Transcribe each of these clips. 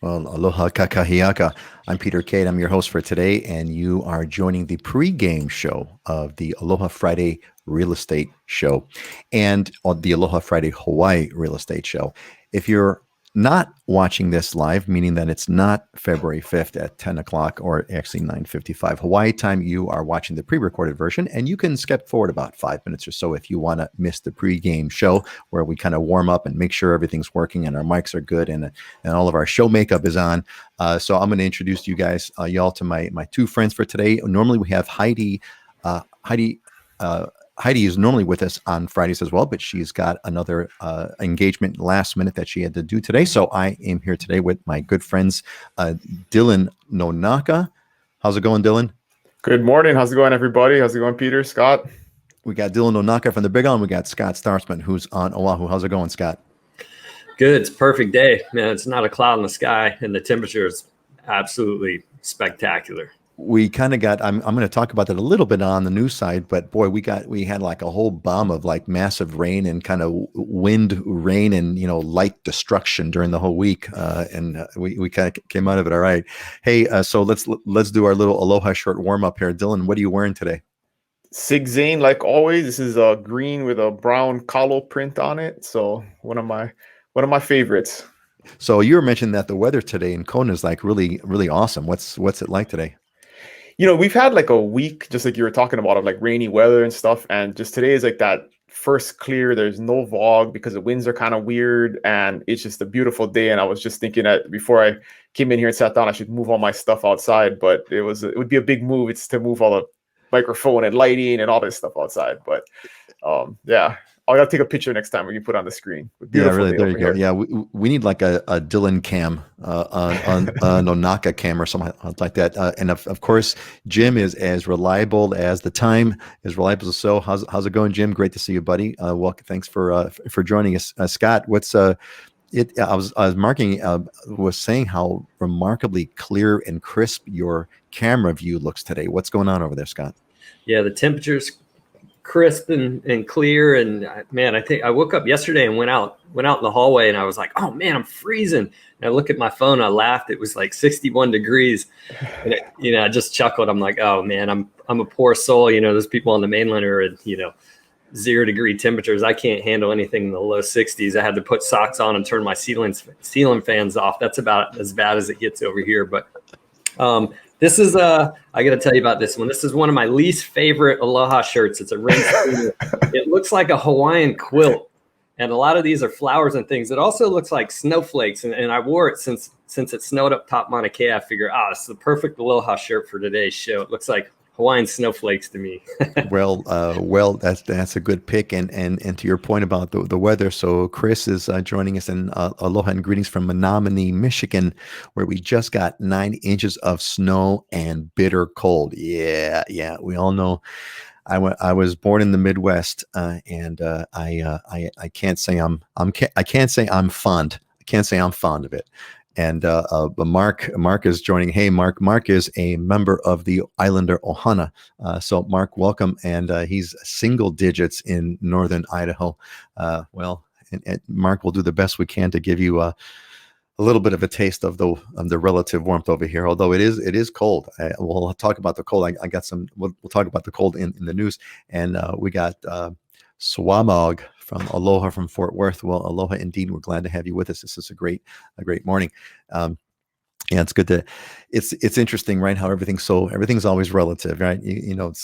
Well, aloha kakahiaka. I'm Peter Kate. I'm your host for today, and you are joining the pregame show of the Aloha Friday Real Estate Show and on the Aloha Friday Hawaii Real Estate Show. If you're not watching this live, meaning that it's not February 5th at 10 o'clock or actually 9:55 Hawaii time, you are watching the pre-recorded version, and you can skip forward about 5 minutes or so if you want to miss the pregame show where we kind of warm up and make sure everything's working and our mics are good and all of our show makeup is on. So I'm going to introduce you guys, y'all, to my two friends for today. Normally we have Heidi. Heidi is normally with us on Fridays as well, but she's got another engagement last minute that she had to do today. So I am here today with my good friends, Dylan Nonaka. How's it going, Dylan? Good morning. How's it going, everybody? How's it going, Peter, Scott? We got Dylan Nonaka from the Big Island. We got Scott Startsman, who's on Oahu. How's it going, Scott? Good. It's a perfect day, man. It's not a cloud in the sky, and the temperature is absolutely spectacular. We kind of got, I'm going to talk about that a little bit on the news side, but boy, we had like a whole bomb of like massive rain and kind of wind, rain, and, light destruction during the whole week. And we kind of came out of it all right. Hey, so let's do our little Aloha short warm up here. Dylan, what are you wearing today? Sig Zane, like always. This is a green with a brown kalo print on it. So one of my favorites. So you were mentioning that the weather today in Kona is like really, really awesome. What's it like today? We've had like a week, just like you were talking about, of like rainy weather and stuff. And just today is like that first clear. There's no fog because the winds are kind of weird. And it's just a beautiful day. And I was just thinking that before I came in here and sat down, I should move all my stuff outside. But it would be a big move. It's to move all the microphone and lighting and all this stuff outside. But yeah. I gotta take a picture next time when you put on the screen. Yeah, really. There you go. Yeah, we need like a Dylan cam, on Nonaka cam or something like that. And of course, Jim is as reliable as the time, as reliable as so. How's it going, Jim? Great to see you, buddy. Welcome. Thanks for joining us, Scott. What's I was marking was saying how remarkably clear and crisp your camera view looks today. What's going on over there, Scott? Yeah, the temperature's crisp and clear, and man, I think I woke up yesterday and went out in the hallway, and I was like, oh man, I'm freezing. And I look at my phone, I laughed. It was like 61 degrees, and I just chuckled. I'm like, oh man, I'm a poor soul. Those people on the mainland are at 0-degree temperatures. I can't handle anything in the low 60s. I had to put socks on and turn my ceiling fans off. That's about as bad as it gets over here. But this is I got to tell you about this one. This is one of my least favorite Aloha shirts. It's a rain screener. It looks like a Hawaiian quilt, and a lot of these are flowers and things. It also looks like snowflakes, and I wore it since it snowed up top Mauna Kea. I figure, it's the perfect Aloha shirt for today's show. It looks like Hawaiian snowflakes to me. Well, that's a good pick, and to your point about the weather. So Chris is joining us in aloha and greetings from Menominee, Michigan, where we just got 9 inches of snow and bitter cold. Yeah, we all know. I was born in the Midwest, and I can't say I can't say I'm fond. I can't say I'm fond of it. And Mark is joining. Hey, Mark is a member of the Islander Ohana. So Mark, welcome. And he's single digits in northern Idaho. And Mark will do the best we can to give you a little bit of a taste of the relative warmth over here. Although it is cold. We'll talk about the cold. I got some. We'll talk about the cold in the news. And we got Swamog from Aloha from Fort Worth. Well, aloha indeed. We're glad to have you with us. This is a great morning. Yeah, it's good to. It's interesting, right? How everything's always relative, right?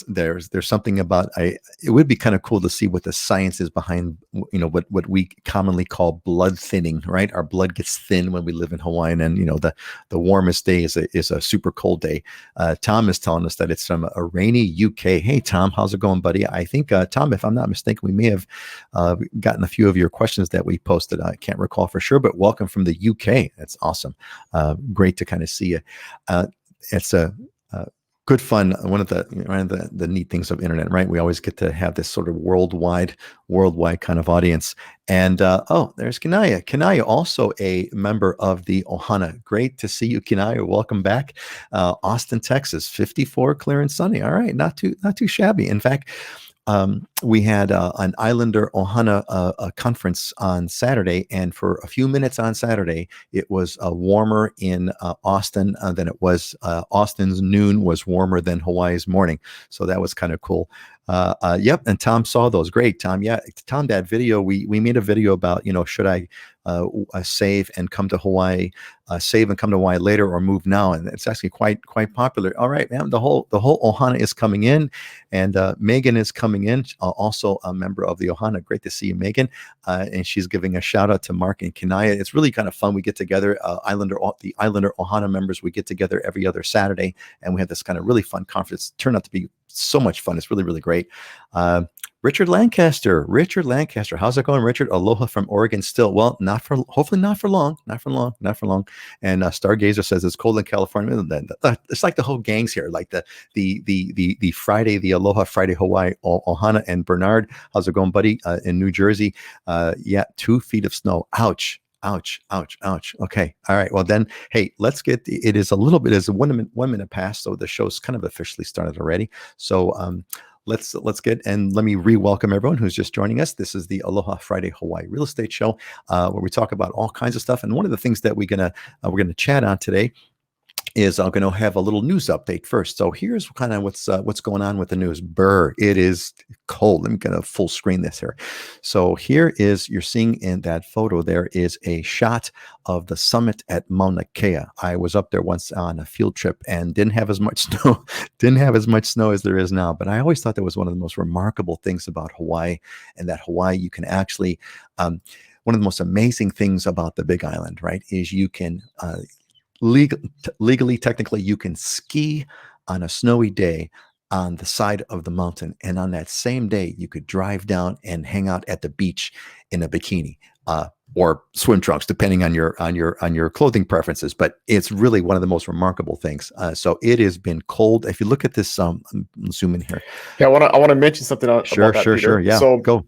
There's something about it would be kind of cool to see what the science is behind, what we commonly call blood thinning, right? Our blood gets thin when we live in Hawaii, and the warmest day is a super cold day. Tom is telling us that it's from a rainy UK. Hey, Tom, how's it going, buddy? I think Tom, if I'm not mistaken, we may have gotten a few of your questions that we posted. I can't recall for sure, but welcome from the UK. That's awesome. Great to kind of see you. It's a good fun. One of the neat things of internet, right? We always get to have this sort of worldwide kind of audience. And there's Kinaya. Kinaya, also a member of the Ohana. Great to see you, Kinaya. Welcome back. Austin, Texas, 54, clear and sunny. All right, not too shabby. In fact, we had an Islander Ohana conference on Saturday, and for a few minutes on Saturday, it was warmer in Austin than it was. Austin's noon was warmer than Hawaii's morning, so that was kind of cool. Yep, and Tom saw those. Great, Tom. Yeah, Tom, that video we made a video about, should I save and come to Hawaii, save and come to Hawaii later, or move now, and it's actually quite popular. All right, man, the whole Ohana is coming in, and Megan is coming in, also a member of the Ohana. Great to see you, Megan, and she's giving a shout out to Mark and Kanaya. It's really kind of fun. We get together, the Islander Ohana members. We get together every other Saturday, and we have this kind of really fun conference. Turned out to be so much fun. It's really, really great. Richard Lancaster, how's it going, Richard? Aloha from Oregon still. Well, hopefully not for long. And Stargazer says it's cold in California. It's like the whole gang's here, like the Friday, the Aloha Friday Hawaii Ohana. And Bernard, how's it going, buddy? In New Jersey, 2 feet of snow. Ouch. Okay. All right. Well then, hey, let's get, it is a little bit, as a 1 minute past. So the show's kind of officially started already. So, let's get, and let me re-welcome everyone who's just joining us. This is the Aloha Friday Hawaii Real Estate Show, where we talk about all kinds of stuff. And one of the things that we're gonna chat on today is I'm going to have a little news update first. So here's kind of what's going on with the news. Brrr, it is cold. Let me get a full screen this here. So here is, you're seeing in that photo, there is a shot of the summit at Mauna Kea. I was up there once on a field trip and didn't have as much snow as there is now. But I always thought that was one of the most remarkable things about Hawaii, and that Hawaii, you can actually, one of the most amazing things about the Big Island, right, is you can, legally, technically, you can ski on a snowy day on the side of the mountain, and on that same day, you could drive down and hang out at the beach in a bikini or swim trunks, depending on your clothing preferences. But it's really one of the most remarkable things. So it has been cold. If you look at this, zoom in here. Yeah, I want to mention something about that, Peter. Sure. Yeah, So go.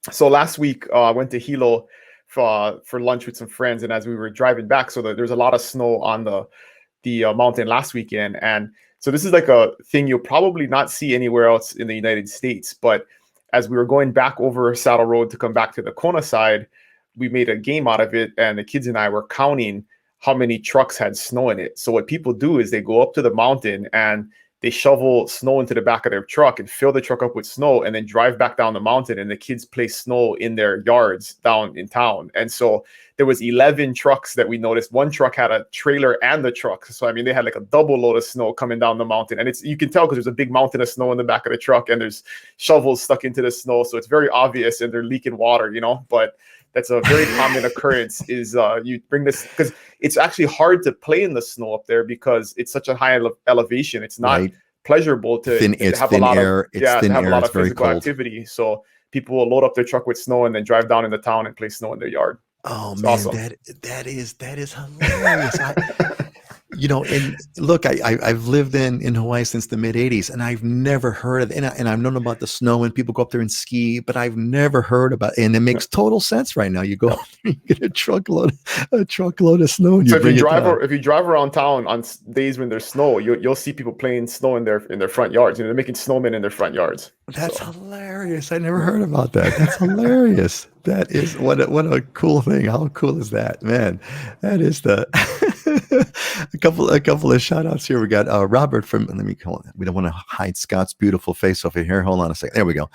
So last week I went to Hilo for lunch with some friends, and as we were driving back, so there's a lot of snow on the mountain last weekend, and so this is like a thing you'll probably not see anywhere else in the United States. But as we were going back over Saddle Road to come back to the Kona side, we made a game out of it, and the kids and I were counting how many trucks had snow in it. So what people do is they go up to the mountain and they shovel snow into the back of their truck and fill the truck up with snow, and then drive back down the mountain, and the kids place snow in their yards down in town. And so there was 11 trucks that we noticed. One truck had a trailer and the truck. So, I mean, they had like a double load of snow coming down the mountain. And you can tell because there's a big mountain of snow in the back of the truck, and there's shovels stuck into the snow. So it's very obvious, and they're leaking water, but that's a very common occurrence, is you bring this, because it's actually hard to play in the snow up there because it's such a high elevation. It's not pleasurable to have a lot of physical activity. So people will load up their truck with snow and then drive down into town and play snow in their yard. Oh, it's man, awesome. that is hilarious. And look, I've lived in Hawaii since the mid 80s, and I've never heard of it. And I've known about the snow and people go up there and ski, but I've never heard about it. And it makes total sense right now. You go, you get a truckload of snow. And so if you drive around town on days when there's snow, you'll see people playing snow in their front yards. They're making snowmen in their front yards. That's hilarious. I never heard about that. That's hilarious. That is what a cool thing. How cool is that, man? That is a couple of shout outs here. We got Robert from, we don't want to hide Scott's beautiful face over here. Hold on a second. There we go.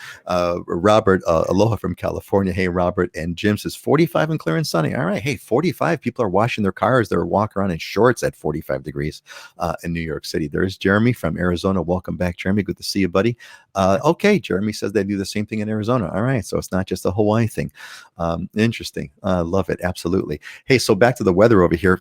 Robert, aloha from California. Hey, Robert. And Jim says 45 and clear and sunny. All right. Hey, 45. People are washing their cars. They're walking around in shorts at 45 degrees in New York City. There's Jeremy from Arizona. Welcome back, Jeremy. Good to see you, buddy. Okay. Jeremy says they do the same thing in Arizona. All right. So it's not just a Hawaii thing. Interesting. Love it. Absolutely. Hey, so back to the weather over here.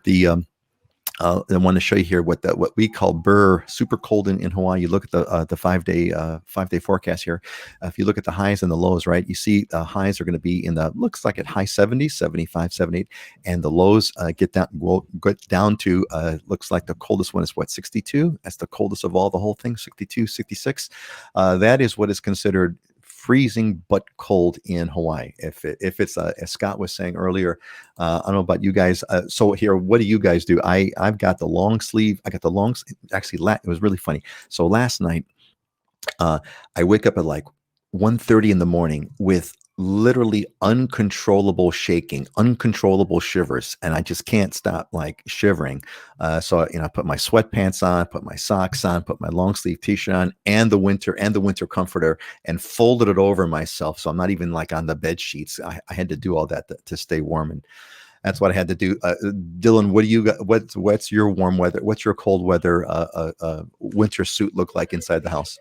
I want to show you here what we call Brrr, super cold in Hawaii. You look at the 5-day forecast here. If you look at the highs and the lows, right, you see the highs are going to be looks like at high 70s, 75, 78, and the lows get down to looks like the coldest one is 62. That's the coldest of all, the whole thing, 62, 66. That is what is considered freezing but cold in Hawaii. If it's as Scott was saying earlier, I don't know about you guys. So here, what do you guys do? I've got the long sleeve. Actually, it was really funny. So last night, I wake up at like 1:30 in the morning with literally uncontrollable shaking, uncontrollable shivers, and I just can't stop like shivering. So I put my sweatpants on, put my socks on, put my long sleeve t-shirt on, and the winter comforter, and folded it over myself, so I'm not even like on the bed sheets. I had to do all that to stay warm, and that's what I had to do. Dylan, what do you got? What's your warm weather? What's your cold weather winter suit look like inside the house?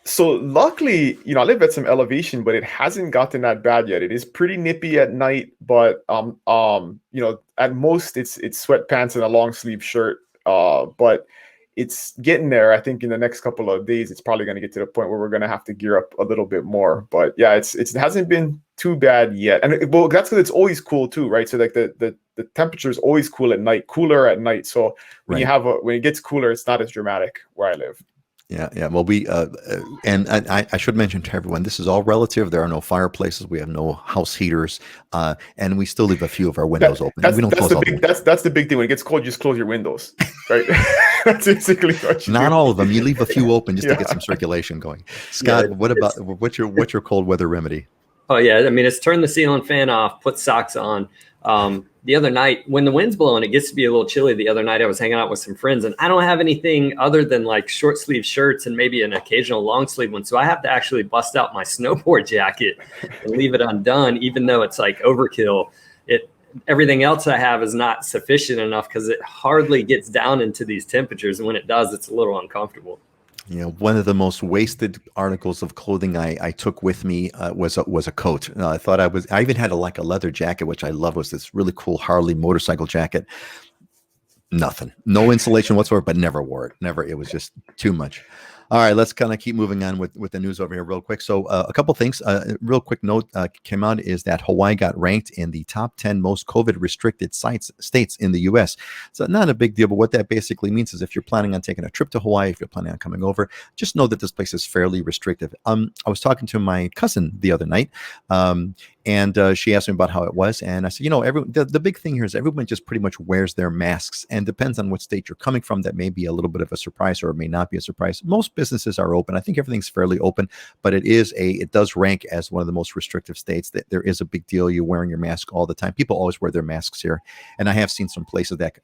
So luckily, I live at some elevation, but it hasn't gotten that bad yet. It is pretty nippy at night, but at most it's sweatpants and a long sleeve shirt. But it's getting there. I think in the next couple of days, it's probably going to get to the point where we're going to have to gear up a little bit more. But yeah, it hasn't been too bad yet. And well, that's because it's always cool too, right? So like the temperature is always cool at night, cooler at night. So when when it gets cooler, it's not as dramatic where I live. Yeah. Well, and I should mention to everyone, this is all relative. There are no fireplaces. We have no house heaters, and we still leave a few of our windows open. We don't close all the windows. That's the big thing. When it gets cold, just close your windows, right? That's basically what you Not do. all of them. You leave a few open just to get some circulation going. Scott, what's your cold weather remedy? Oh yeah, I mean, it's turn the ceiling fan off, put socks on. The other night when the wind's blowing, it gets to be a little chilly. The other night I was hanging out with some friends, and I don't have anything other than like short sleeve shirts and maybe an occasional long sleeve one. So I have to actually bust out my snowboard jacket and leave it undone, even though it's like overkill. Everything else I have is not sufficient enough because it hardly gets down into these temperatures. And when it does, it's a little uncomfortable. One of the most wasted articles of clothing I took with me was a coat. I even had a leather jacket, which I love. Was this really cool Harley motorcycle jacket? Nothing, no insulation whatsoever, but never wore it. Never. It was just too much. All right, let's kind of keep moving on with the news over here real quick. So a couple things, real quick note came out is that Hawaii got ranked in the top 10 most COVID restricted states in the U.S. So not a big deal, but what that basically means is if you're planning on taking a trip to Hawaii, if you're planning on coming over, just know that this place is fairly restrictive. I was talking to my cousin the other night, and she asked me about how it was. And I said, the big thing here is everyone just pretty much wears their masks, and depends on what state you're coming from. That may be a little bit of a surprise, or it may not be a surprise. Most businesses are open. I think everything's fairly open, but it does rank as one of the most restrictive states. That there is a big deal. You're wearing your mask all the time. People always wear their masks here. And I have seen some places that,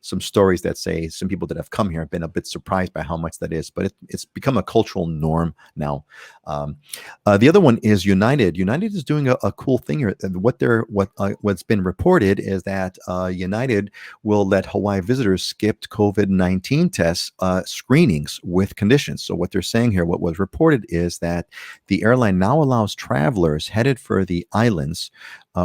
some stories that say some people that have come here have been a bit surprised by how much that is, but it's become a cultural norm now. The other one is United. United is doing a cool thing here. What's been reported is that United will let Hawaii visitors skip COVID-19 tests screenings with conditions. So what they're saying here, what was reported is that the airline now allows travelers headed for the islands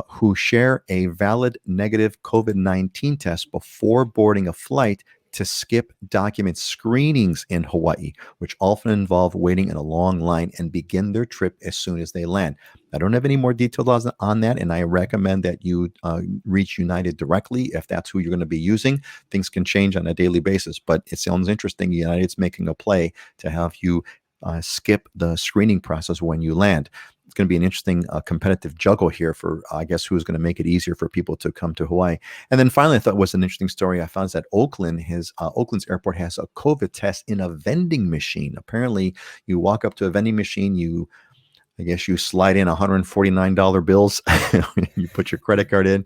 who share a valid negative COVID-19 test before boarding a flight to skip document screenings in Hawaii, which often involve waiting in a long line, and begin their trip as soon as they land. I don't have any more details on that, and I recommend that you reach United directly if that's who you're going to be using. Things can change on a daily basis, but it sounds interesting. United's making a play to have you skip the screening process when you land. It's going to be an interesting competitive juggle here for, I guess, who's going to make it easier for people to come to Hawaii. And then finally, I thought was an interesting story I found is that Oakland's airport has a COVID test in a vending machine. Apparently, you walk up to a vending machine, I guess you slide in $149 bills. You put your credit card in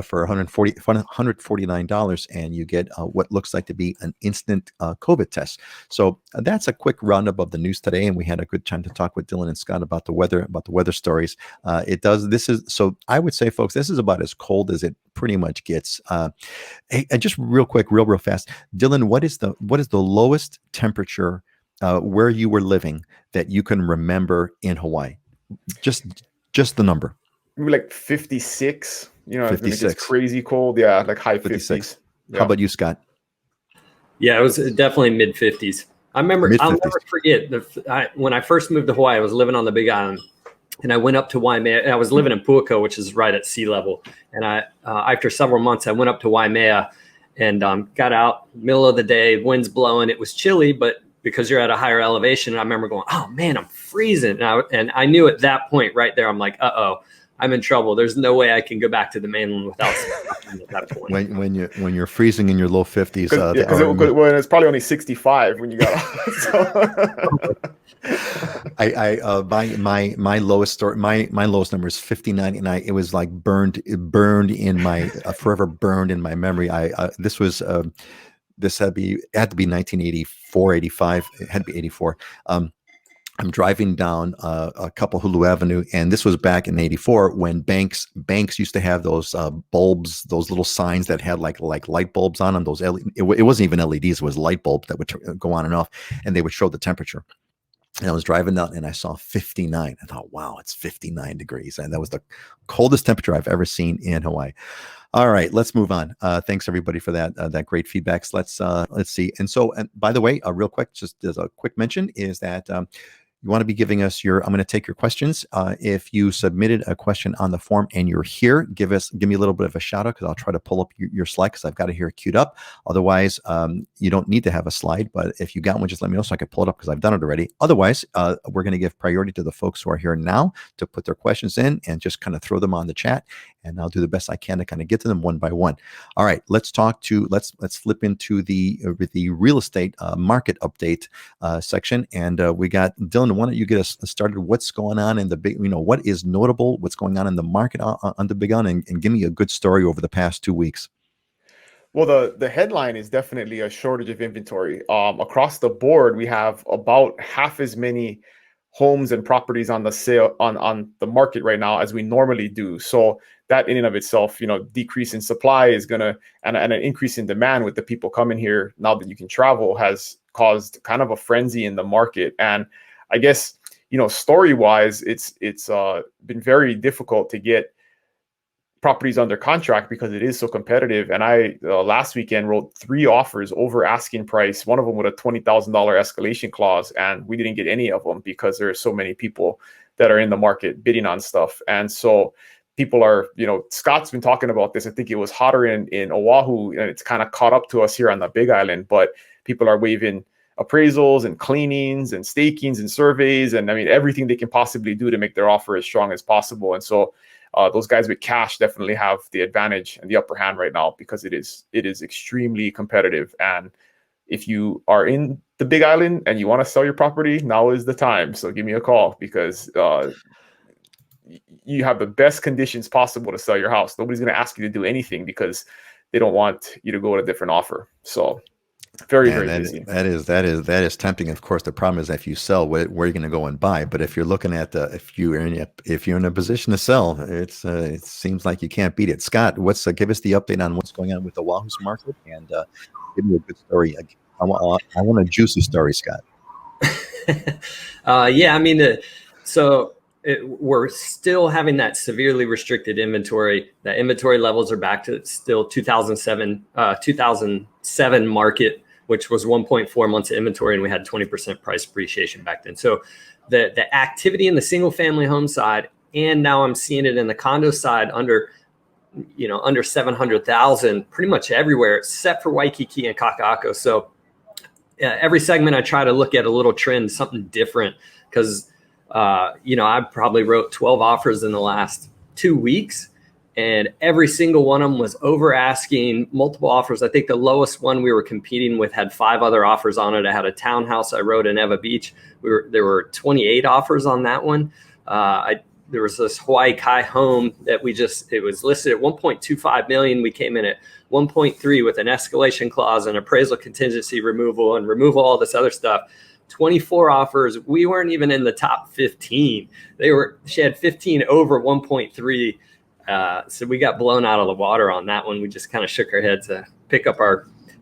for $149, and you get what looks like to be an instant COVID test. So that's a quick roundup of the news today, and we had a good time to talk with Dylan and Scott about the weather stories. So I would say, folks, this is about as cold as it pretty much gets. Hey, just real quick, real fast, Dylan, what is the lowest temperature where you were living that you can remember in Hawaii? Just the number. Maybe like 56. 56. It's crazy cold. Yeah, like high 56. 50s. Yeah. How about you, Scott? Yeah, it was definitely mid 50s. I remember, Mid-50s. I'll never forget when I first moved to Hawaii. I was living on the Big Island, and I went up to Waimea. I was living in Puako, which is right at sea level. And after several months, I went up to Waimea and got out middle of the day, winds blowing. It was chilly, but because you're at a higher elevation, I remember going, oh man, I'm freezing. And I knew at that point right there, I'm like, I'm in trouble. There's no way I can go back to the mainland without something at that point. When you're freezing in your low 50s, when it's probably only 65 when you got off. My lowest number is 59, and it was like burned in my forever burned in my memory. This had to be 1984, 85. It had to be 84. I'm driving down a couple Hulu Avenue, and this was back in '84 when banks used to have those bulbs, those little signs that had like light bulbs on them. Those it wasn't even LEDs; it was light bulbs that would go on and off, and they would show the temperature. And I was driving down, and I saw 59. I thought, wow, it's 59 degrees, and that was the coldest temperature I've ever seen in Hawaii. All right, let's move on. Thanks everybody for that great feedback. Let's see. And by the way, real quick, just as a quick mention, is that you want to be giving us I'm going to take your questions. If you submitted a question on the form and you're here, give me a little bit of a shout out, because I'll try to pull up your slide, because I've got it here queued up. Otherwise, you don't need to have a slide, but if you got one, just let me know so I can pull it up, because I've done it already. Otherwise, we're going to give priority to the folks who are here now to put their questions in and just kind of throw them on the chat, and I'll do the best I can to kind of get to them one by one. All right, let's flip into the real estate market update section, and we got Dylan. Why don't you get us started? What's going on in the big, what is notable? What's going on in the market on the big one, and give me a good story over the past 2 weeks. Well, the headline is definitely a shortage of inventory. Across the board, we have about half as many homes and properties on the sale on the market right now as we normally do. So that in and of itself, decrease in supply is gonna and an increase in demand with the people coming here now that you can travel has caused kind of a frenzy in the market. And I guess, story-wise, it's been very difficult to get properties under contract because it is so competitive. And I last weekend wrote 3 offers over asking price, one of them with a $20,000 escalation clause, and we didn't get any of them because there are so many people that are in the market bidding on stuff. And so people are, Scott's been talking about this. I think it was hotter in Oahu, and it's kind of caught up to us here on the Big Island, but people are waiving appraisals and cleanings and stakings and surveys, and I mean everything they can possibly do to make their offer as strong as possible. And so those guys with cash definitely have the advantage and the upper hand right now, because it is extremely competitive. And if you are in the Big Island and you want to sell your property, now is the time. So give me a call, because you have the best conditions possible to sell your house. Nobody's going to ask you to do anything because they don't want you to go with a different offer. So very busy. That is tempting. Of course, the problem is if you sell, where are you going to go and buy? But if you're looking at if you're in a position to sell, it seems like you can't beat it. Scott, give us the update on what's going on with the Oahu's market, and give me a good story. I want a juicy story, Scott. Yeah, I mean, we're still having that severely restricted inventory. The inventory levels are back to still 2007 market, which was 1.4 months of inventory, and we had 20% price appreciation back then. So the activity in the single family home side, and now I'm seeing it in the condo side under 700,000 pretty much everywhere except for Waikiki and Kaka'ako. So every segment I try to look at a little trend, something different, because I probably wrote 12 offers in the last 2 weeks, and every single one of them was over asking, multiple offers. I think the lowest one we were competing with had 5 other offers on it. I had a townhouse I wrote in Eva Beach. There were 28 offers on that one. There was this Hawaii Kai home that it was listed at 1.25 million. We came in at 1.3 with an escalation clause and appraisal contingency removal and all this other stuff. 24 offers. We weren't even in the top 15. She had 15 over 1.3. So we got blown out of the water on that one. We just kind of shook our heads to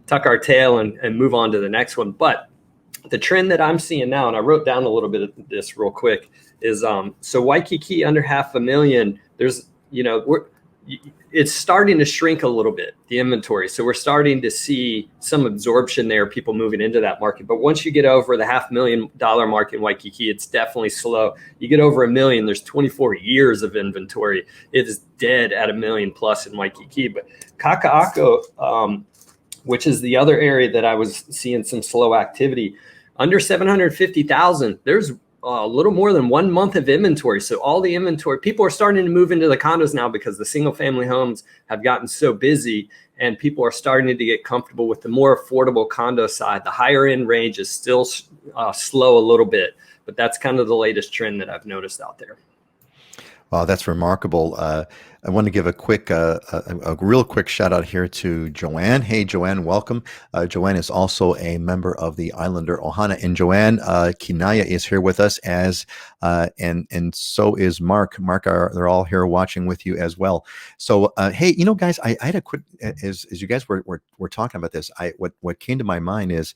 tuck our tail and move on to the next one. But the trend that I'm seeing now, and I wrote down a little bit of this real quick, is so Waikiki under $500,000. It's starting to shrink a little bit, the inventory. So we're starting to see some absorption there, people moving into that market. But once you get over the $500,000 mark in Waikiki, it's definitely slow. You get over $1 million, there's 24 years of inventory. It is dead at $1 million plus in Waikiki. But Kaka'ako, which is the other area that I was seeing some slow activity, under 750,000, there's a little more than 1 month of inventory. So all the inventory, people are starting to move into the condos now because the single family homes have gotten so busy, and people are starting to get comfortable with the more affordable condo side. The higher end range is still slow a little bit, but that's kind of the latest trend that I've noticed out there. Wow, that's remarkable. I want to give a quick, a real quick shout out here to Joanne. Hey, Joanne, welcome. Joanne is also a member of the Islander Ohana, and Joanne Kinaya is here with us and so is Mark. Mark, they're all here watching with you as well. So, hey, guys, I had a quick, as you guys were talking about this, what came to my mind is,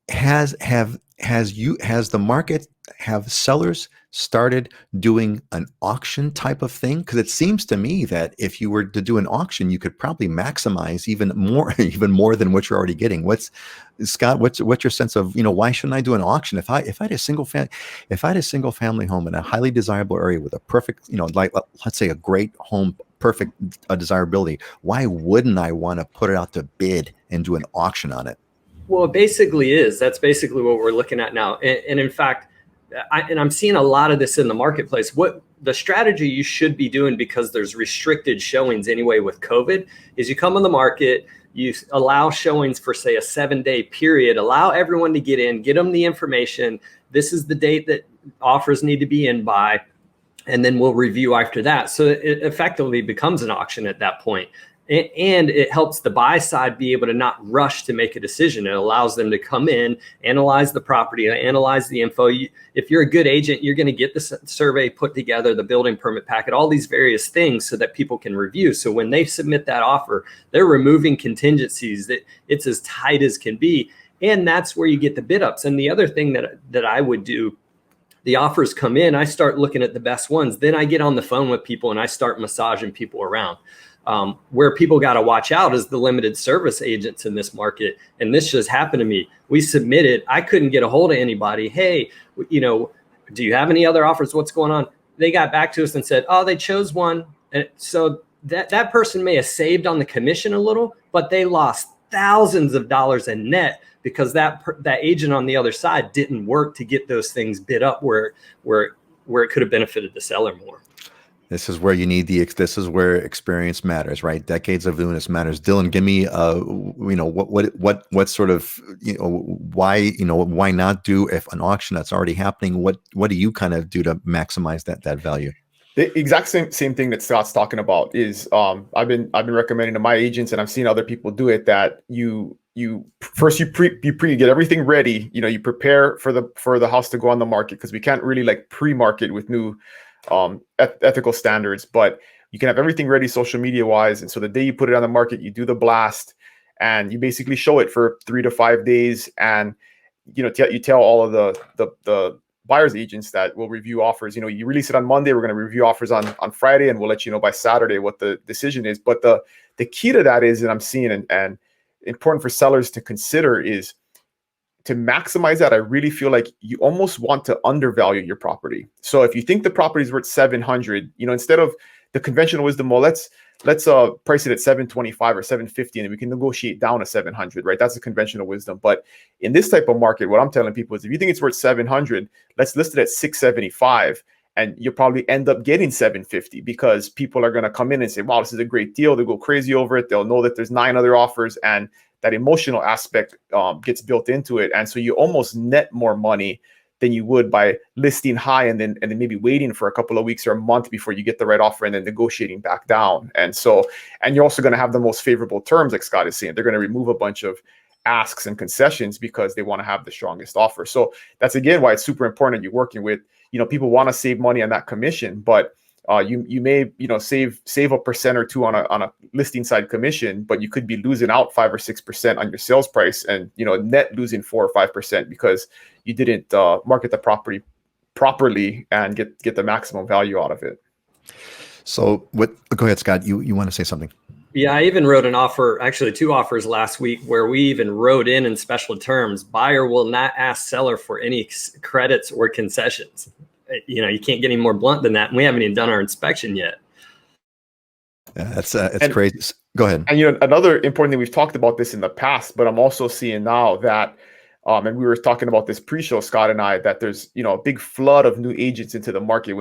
has the market, have sellers started doing an auction type of thing? Because it seems to me that if you were to do an auction, you could probably maximize even more than what you're already getting. Scott, what's your sense of, why shouldn't I do an auction? If I had a single family home in a highly desirable area with a perfect, like let's say a great home, perfect desirability, why wouldn't I want to put it out to bid and do an auction on it? Well, it basically is. That's basically what we're looking at now. And in fact, I'm seeing a lot of this in the marketplace. What the strategy you should be doing, because there's restricted showings anyway with COVID, is you come on the market, you allow showings for, say, a 7-day period, allow everyone to get in, get them the information. This is the date that offers need to be in by, and then we'll review after that. So it effectively becomes an auction at that point. And it helps the buy side be able to not rush to make a decision. It allows them to come in, analyze the property, analyze the info. If you're a good agent, you're going to get the survey put together, the building permit packet, all these various things so that people can review. So when they submit that offer, they're removing contingencies. That it's as tight as can be. And that's where you get the bid ups. And the other thing that I would do, the offers come in, I start looking at the best ones. Then I get on the phone with people and I start massaging people around. Where people got to watch out is the limited service agents in this market. And this just happened to me. We submitted, I couldn't get a hold of anybody. Hey, do you have any other offers? What's going on? They got back to us and said, oh, they chose one. And so that person may have saved on the commission a little, but they lost thousands of dollars in net because that agent on the other side didn't work to get those things bid up where it could have benefited the seller more. This is where you need this is where experience matters, right? Decades of doing this matters. Dylan, give me, what sort of, why not do if an auction that's already happening? What do you kind of do to maximize that value? The exact same thing that Scott's talking about is, I've been recommending to my agents, and I've seen other people do it, that you get everything ready. You prepare for the house to go on the market, because we can't really like pre-market with new ethical standards, but you can have everything ready social media wise. And so the day you put it on the market, you do the blast and you basically show it for 3 to 5 days. And, you tell all of the buyer's agents that will review offers. You release it on Monday, we're going to review offers on Friday, and we'll let you know by Saturday what the decision is. But the key to that is, and I'm seeing, and important for sellers to consider, is to maximize that. I really feel like you almost want to undervalue your property. So if you think the property is worth 700, instead of the conventional wisdom, well, let's price it at 725 or 750, and then we can negotiate down to 700, right? That's the conventional wisdom. But in this type of market, what I'm telling people is, if you think it's worth 700, let's list it at 675, and you'll probably end up getting 750, because people are going to come in and say, wow, this is a great deal. They'll go crazy over it. They'll know that there's 9 other offers, and that emotional aspect gets built into it. And so you almost net more money than you would by listing high and then maybe waiting for a couple of weeks or a month before you get the right offer and then negotiating back down. And you're also going to have the most favorable terms, like Scott is saying. They're going to remove a bunch of asks and concessions because they want to have the strongest offer. So that's, again, why it's super important that you're working with, people want to save money on that commission, but you may save a % or 2 on a listing side commission, but you could be losing out 5 or 6% on your sales price, and net losing 4 or 5% because you didn't market the property properly and get the maximum value out of it. So go ahead, Scott. You want to say something? Yeah, I even wrote an offer, actually 2 offers last week, where we even wrote in special terms: buyer will not ask seller for any credits or concessions. You can't get any more blunt than that. And we haven't even done our inspection yet. Yeah, it's crazy. Go ahead. And another important thing, we've talked about this in the past, but I'm also seeing now that And we were talking about this pre-show, Scott and I, that there's, you know, a big flood of new agents into the market.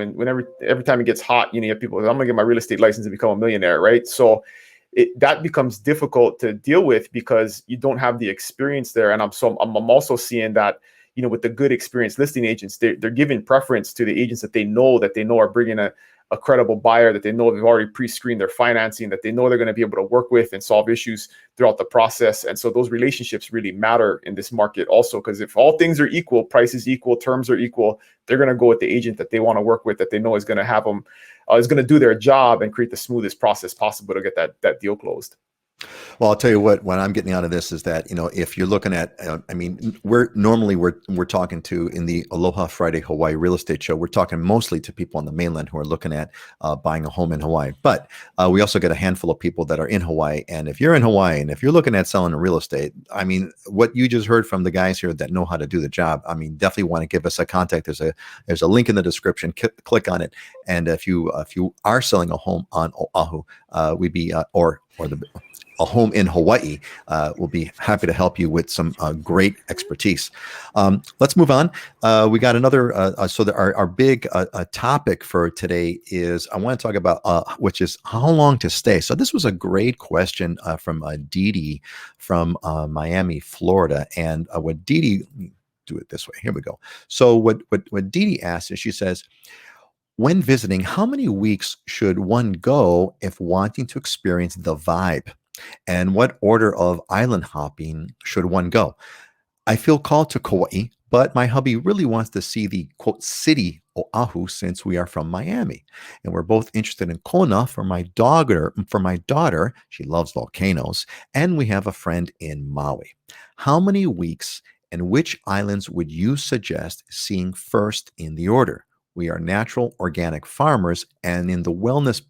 Every time it gets hot, you know, you have people, I'm gonna get my real estate license and become a millionaire, right? So that becomes difficult to deal with because you don't have the experience there. And I'm also seeing that, you know, with the good experienced listing agents, they're giving preference to the agents that they know are bringing a credible buyer, that they know they've already pre-screened their financing, that they know they're going to be able to work with and solve issues throughout the process. And so those relationships really matter in this market also, because if all things are equal, price is equal, terms are equal, they're going to go with the agent that they want to work with, that they know is going to have them, is going to do their job and create the smoothest process possible to get that deal closed. Well, I'll tell you what I'm getting out of this is that, you know, if you're looking at, I mean, we're talking to, in the Aloha Friday Hawaii Real Estate Show, we're talking mostly to people on the mainland who are looking at buying a home in Hawaii. But we also get a handful of people that are in Hawaii. And if you're in Hawaii and if you're looking at selling a real estate, I mean, what you just heard from the guys here that know how to do the job, I mean, definitely want to give us a contact. There's a link in the description. Click on it. And if you are selling a home on Oahu, we'd be a home in Hawaii, we'll be happy to help you with some great expertise. Let's move on. We got another, our big topic for today is, I want to talk about, which is how long to stay. So this was a great question from Dee Dee from Miami, Florida. And what Dee Dee, do it this way, here we go. So what Dee Dee asked is, she says, when visiting, how many weeks should one go if wanting to experience the vibe? And what order of island hopping should one go? I feel called to Kauai, but my hubby really wants to see the, quote, city Oahu, since we are from Miami. And we're both interested in Kona for my daughter. She loves volcanoes. And we have a friend in Maui. How many weeks and which islands would you suggest seeing first in the order? We are natural organic farmers and in the wellness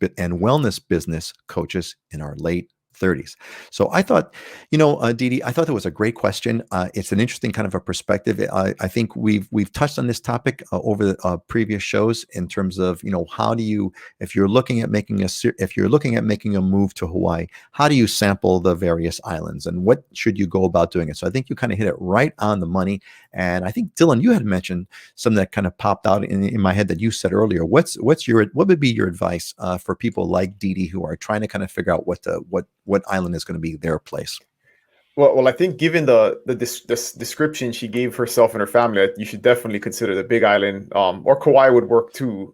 business coaches in our late 30s. So I thought, you know, Dee Dee, I thought that was a great question. It's an interesting kind of a perspective. I think we've touched on this topic over the previous shows in terms of, you know, how do you, if you're looking at making a move to Hawaii, how do you sample the various islands and what should you go about doing it? So I think you kind of hit it right on the money. And I think, Dylan, you had mentioned something that kind of popped out in my head that you said earlier. What would be your advice for people like Dee Dee who are trying to kind of figure out what island is going to be their place? Well, I think given the description she gave herself and her family, you should definitely consider the Big Island, or Kauai would work too.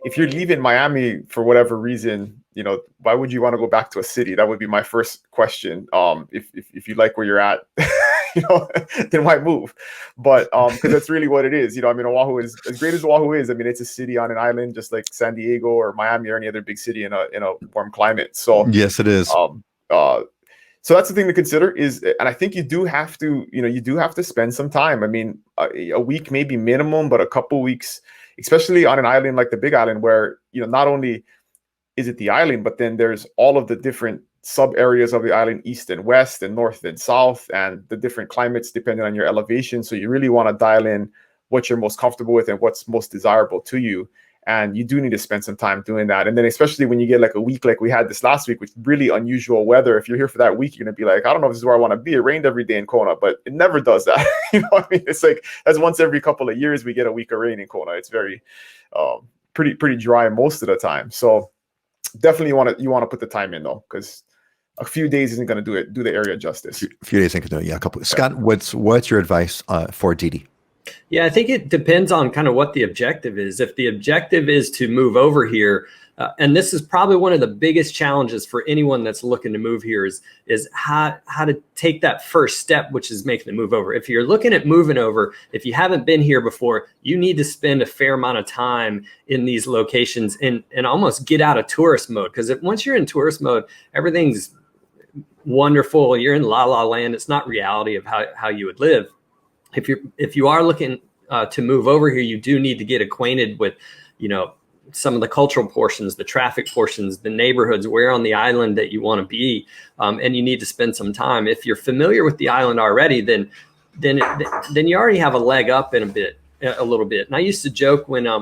If you're leaving Miami for whatever reason, you know, why would you want to go back to a city? That would be my first question. If you like where you're at, you know, then why move? But because that's really what it is. You know, I mean, Oahu is, as great as Oahu is, I mean, it's a city on an island, just like San Diego or Miami or any other big city in a warm climate. So yes, it is. So that's the thing to consider is, and I think you do have to spend some time. I mean, a week maybe minimum, but a couple weeks, especially on an island like the Big Island, where, you know, not only is it the island, but then there's all of the different sub areas of the island, east and west and north and south, and the different climates depending on your elevation. So you really want to dial in what you're most comfortable with and what's most desirable to you. And you do need to spend some time doing that. And then especially when you get like a week like we had this last week with really unusual weather, if you're here for that week, you're going to be like, I don't know if this is where I want to be. It rained every day in Kona, but it never does that. You know what I mean? It's like, that's once every couple of years we get a week of rain in Kona. It's very pretty dry most of the time. So definitely you want to put the time in though, because a few days isn't going to do the area justice. A few days ain't going to do it. Yeah, a couple. Scott, what's your advice for Dee Dee? Yeah, I think it depends on kind of what the objective is. If the objective is to move over here, and this is probably one of the biggest challenges for anyone that's looking to move here is how to take that first step, which is making the move over. If you're looking at moving over, if you haven't been here before, you need to spend a fair amount of time in these locations and almost get out of tourist mode. Because once you're in tourist mode, everything's wonderful. You're in la la land. It's not reality of how you would live. If you are looking to move over here, you do need to get acquainted with, you know, some of the cultural portions, the traffic portions, the neighborhoods, where on the island that you want to be, and you need to spend some time. If you're familiar with the island already, then you already have a leg up a little bit. And I used to joke when I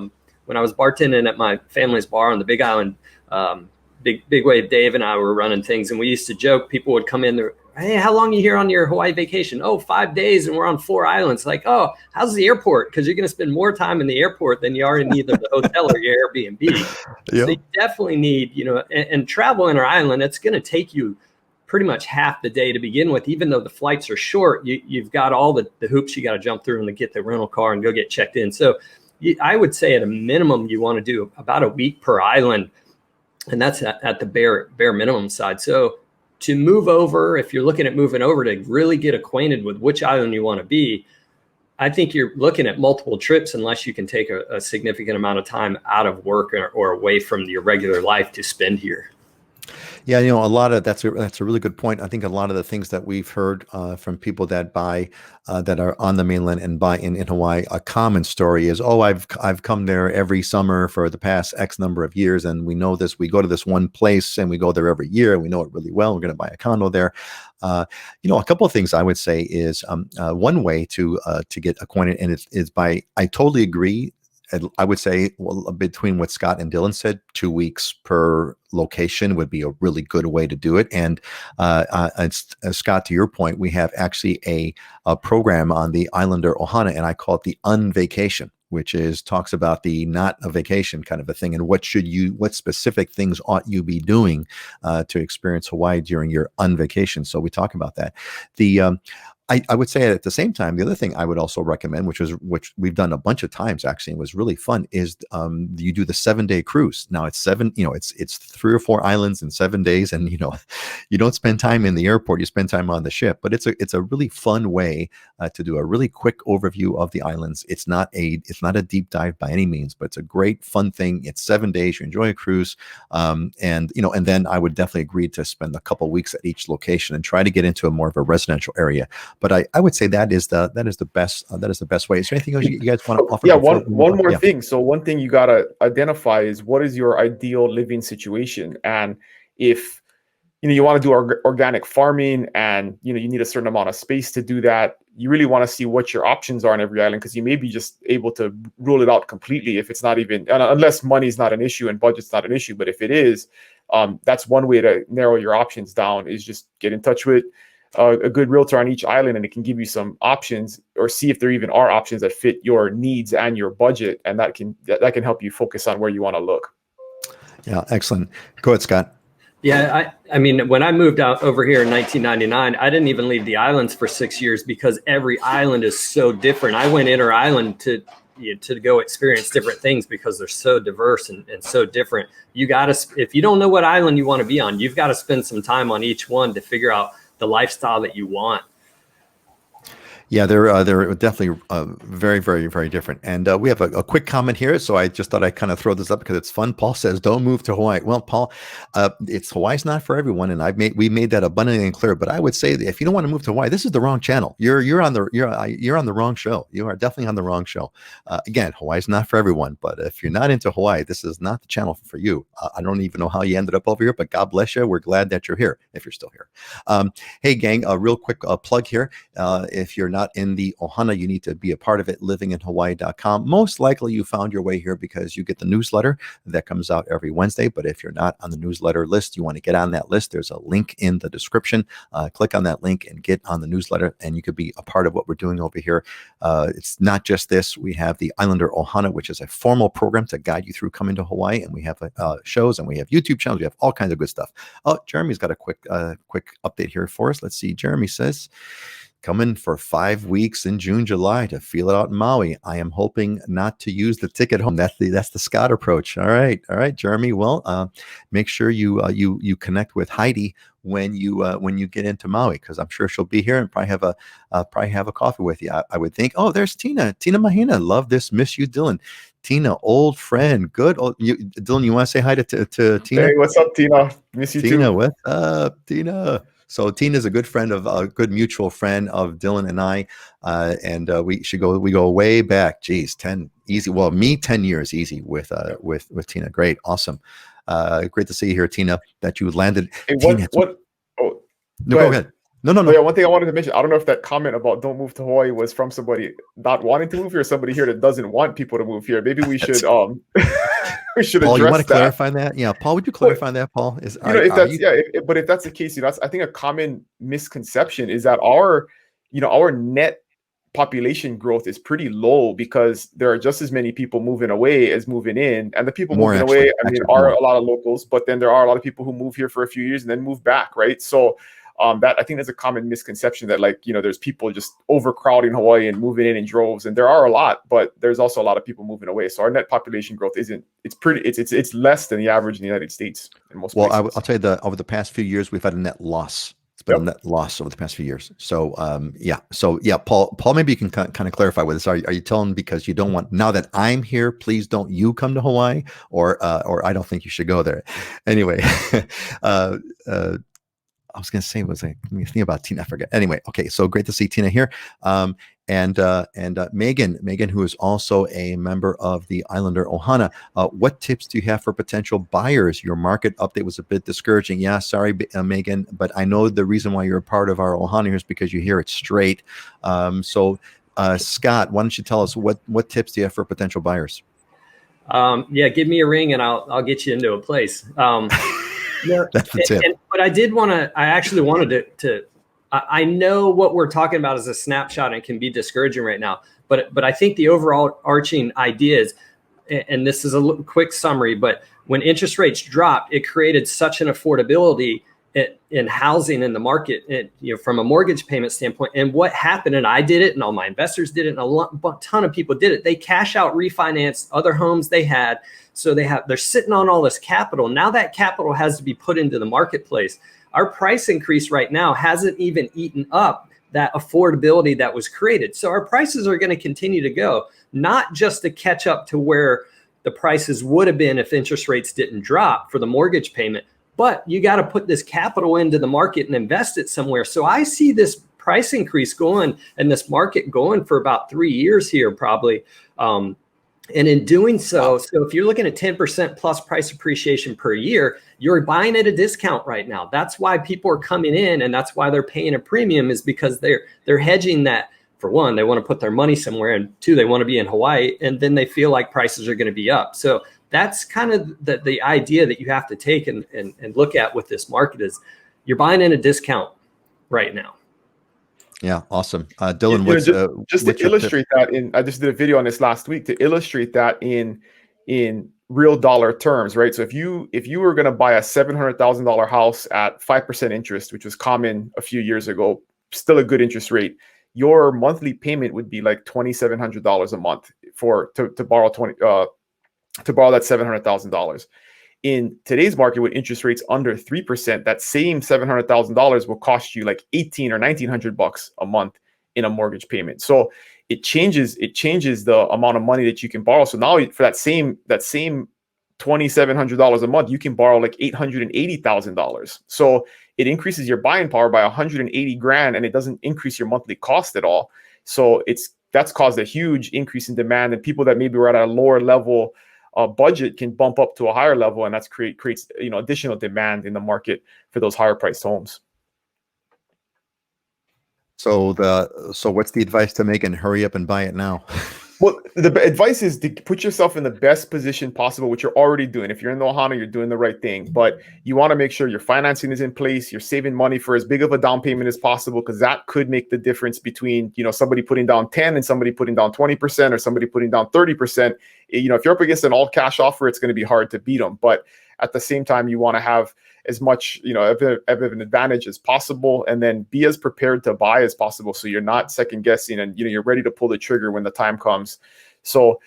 was bartending at my family's bar on the Big Island. Big Wave Dave and I were running things, and we used to joke. People would come in hey, how long are you here on your Hawaii vacation? Oh, 5 days, and we're on 4 islands. Like, oh, how's the airport? Because you're going to spend more time in the airport than you are in either the hotel or your Airbnb. Yeah. So you definitely need, and travel island, it's going to take you pretty much half the day to begin with. Even though the flights are short, you've got all the hoops you got to jump through and to get the rental car and go get checked in. So I would say at a minimum, you want to do about a week per island. And that's at the bare minimum side. So to move over, if you're looking at moving over to really get acquainted with which island you want to be, I think you're looking at multiple trips unless you can take a significant amount of time out of work or away from your regular life to spend here. Yeah, a lot of that's a really good point. I think a lot of the things that we've heard from people that buy that are on the mainland and buy in Hawaii, a common story is, oh, I've come there every summer for the past X number of years, and we know this. We go to this one place, and we go there every year, and we know it really well. We're going to buy a condo there. A couple of things I would say is one way to get acquainted, and is by, I totally agree. I would say, well, between what Scott and Dylan said, 2 weeks per location would be a really good way to do it. And Scott, to your point, we have actually a program on the Islander Ohana, and I call it the Unvacation, which talks about the not a vacation kind of a thing, and what specific things ought you be doing to experience Hawaii during your unvacation. So we talk about that. I would say at the same time, the other thing I would also recommend, which we've done a bunch of times actually, and was really fun, is you do the 7-day cruise. Now it's 3 or 4 islands in 7 days, and you don't spend time in the airport, you spend time on the ship. But it's a really fun way to do a really quick overview of the islands. It's not a deep dive by any means, but it's a great fun thing. It's 7 days, you enjoy a cruise, and then I would definitely agree to spend a couple weeks at each location and try to get into a more of a residential area. But I would say that is the best way. Is there anything else you guys want to offer? Yeah, one more thing. So one thing you gotta identify is, what is your ideal living situation, and if you want to do organic farming, and you need a certain amount of space to do that, you really want to see what your options are on every island, because you may be just able to rule it out completely if it's not even, unless money is not an issue and budget's not an issue. But if it is, that's one way to narrow your options down, is just get in touch with a good realtor on each island, and it can give you some options, or see if there even are options that fit your needs and your budget, and that can help you focus on where you want to look. Yeah, excellent. Go ahead, Scott. Yeah, I mean, when I moved out over here in 1999, I didn't even leave the islands for 6 years, because every island is so different. I went inter-island to go experience different things, because they're so diverse and so different. You got to, if you don't know what island you want to be on, you've got to spend some time on each one to figure out the lifestyle that you want. Yeah, they're definitely very, very, very different. And we have a quick comment here, so I just thought I'd kind of throw this up because it's fun. Paul says, "Don't move to Hawaii." Well, Paul, Hawaii's not for everyone, and we made that abundantly clear. But I would say that if you don't want to move to Hawaii, this is the wrong channel. You're on the wrong show. You are definitely on the wrong show. Again, Hawaii's not for everyone, but if you're not into Hawaii, this is not the channel for you. I don't even know how you ended up over here, but God bless you. We're glad that you're here, if you're still here. Hey, gang, a real quick plug here. If you're not in the Ohana, you need to be a part of it, livinginhawaii.com. Most likely you found your way here because you get the newsletter that comes out every Wednesday. But if you're not on the newsletter list, you want to get on that list, there's a link in the description. Click on that link and get on the newsletter, and you could be a part of what we're doing over here. It's not just this. We have the Islander Ohana, which is a formal program to guide you through coming to Hawaii, and we have shows, and we have YouTube channels. We have all kinds of good stuff. Oh, Jeremy's got a quick update here for us. Let's see. Jeremy says, coming for 5 weeks in June, July to feel it out in Maui. I am hoping not to use the ticket home. That's the Scott approach. All right, Jeremy. Well, make sure you connect with Heidi when you get into Maui, because I'm sure she'll be here and probably have a coffee with you. I would think. Oh, there's Tina Mahina. Love this. Miss you, Dylan. Tina, old friend. Good. Dylan, you want to say hi to Tina? Hey, what's up, Tina? Miss you, Tina, too. what's up, Tina? So Tina's a good friend of a good mutual friend of Dylan and I, and we go way back. Geez, 10 easy. Well, me 10 years easy with Tina. Great, awesome, great to see you here, Tina. That you landed. Hey, Tina, what? Oh, no, go ahead. No. Oh, yeah, one thing I wanted to mention. I don't know if that comment about don't move to Hawaii was from somebody not wanting to move here, or somebody here that doesn't want people to move here. Maybe we should we should Paul, you want address to that. clarify that? Yeah, Paul, would you clarify that, Paul? Is But if that's the case, that's, I think, a common misconception is that our net population growth is pretty low because there are just as many people moving away as moving in, and the people More moving actually, away, I mean, actually are more. a lot of locals, but then there are a lot of people who move here for a few years and then move back, right? So that, I think, that's a common misconception that, like, there's people just overcrowding Hawaii and moving in droves, and there are a lot, but there's also a lot of people moving away. So our net population growth it's less than the average in the United States in most places. I'll tell you over the past few years, we've had a net loss. It's been a net loss over the past few years. So, Paul, maybe you can kind of clarify with this. Are you telling because you don't want, now that I'm here, please don't you come to Hawaii, or I don't think you should go there. Anyway, I was going to say, think about Tina? I forget. Anyway, okay. So great to see Tina here. And Megan, who is also a member of the Islander Ohana. What tips do you have for potential buyers? Your market update was a bit discouraging. Yeah, sorry, Megan, but I know the reason why you're a part of our Ohana here is because you hear it straight. So Scott, why don't you tell us what tips do you have for potential buyers? Yeah, give me a ring and I'll get you into a place. That's the tip. But I actually wanted to I know what we're talking about is a snapshot and can be discouraging right now, but I think the overall arching idea is, and this is a quick summary, but when interest rates dropped, it created such an affordability in housing in the market, from a mortgage payment standpoint. And what happened, and I did it, and all my investors did it, and a ton of people did it. They cash out, refinanced other homes they had. So they're sitting on all this capital. Now that capital has to be put into the marketplace. Our price increase right now hasn't even eaten up that affordability that was created. So our prices are going to continue to go, not just to catch up to where the prices would have been if interest rates didn't drop for the mortgage payment, but you got to put this capital into the market and invest it somewhere. So I see this price increase going and this market going for about 3 years here, probably. And in doing so if you're looking at 10% plus price appreciation per year, you're buying at a discount right now. That's why people are coming in, and that's why they're paying a premium, is because they're hedging that. For one, they want to put their money somewhere, and two, they want to be in Hawaii, and then they feel like prices are going to be up. So that's kind of the idea that you have to take and look at with this market is you're buying in a discount right now. Yeah, awesome. Dylan, just to illustrate that, I just did a video on this last week to illustrate that in real dollar terms, right? So if you were going to buy a $700,000 house at 5% interest, which was common a few years ago, still a good interest rate, your monthly payment would be like $2,700 a month to borrow that $700,000. In today's market, with interest rates under 3%, that same $700,000 will cost you like $1,800 or $1,900 a month in a mortgage payment. So it changes the amount of money that you can borrow. So now for that same $2,700 a month, you can borrow like $880,000. So it increases your buying power by $180,000, and it doesn't increase your monthly cost at all. So that's caused a huge increase in demand, and people that maybe were at a lower level budget can bump up to a higher level, and that's creates additional demand in the market for those higher priced homes. So what's the advice to Megan? Hurry up and buy it now. Well, the advice is to put yourself in the best position possible, which you're already doing. If you're in the Ohana, you're doing the right thing, but you want to make sure your financing is in place. You're saving money for as big of a down payment as possible, because that could make the difference between, somebody putting down 10 and somebody putting down 20%, or somebody putting down 30%. If you're up against an all cash offer, it's going to be hard to beat them. But at the same time, you want to have as much, of an advantage as possible, and then be as prepared to buy as possible, so you're not second guessing, and you're ready to pull the trigger when the time comes. So,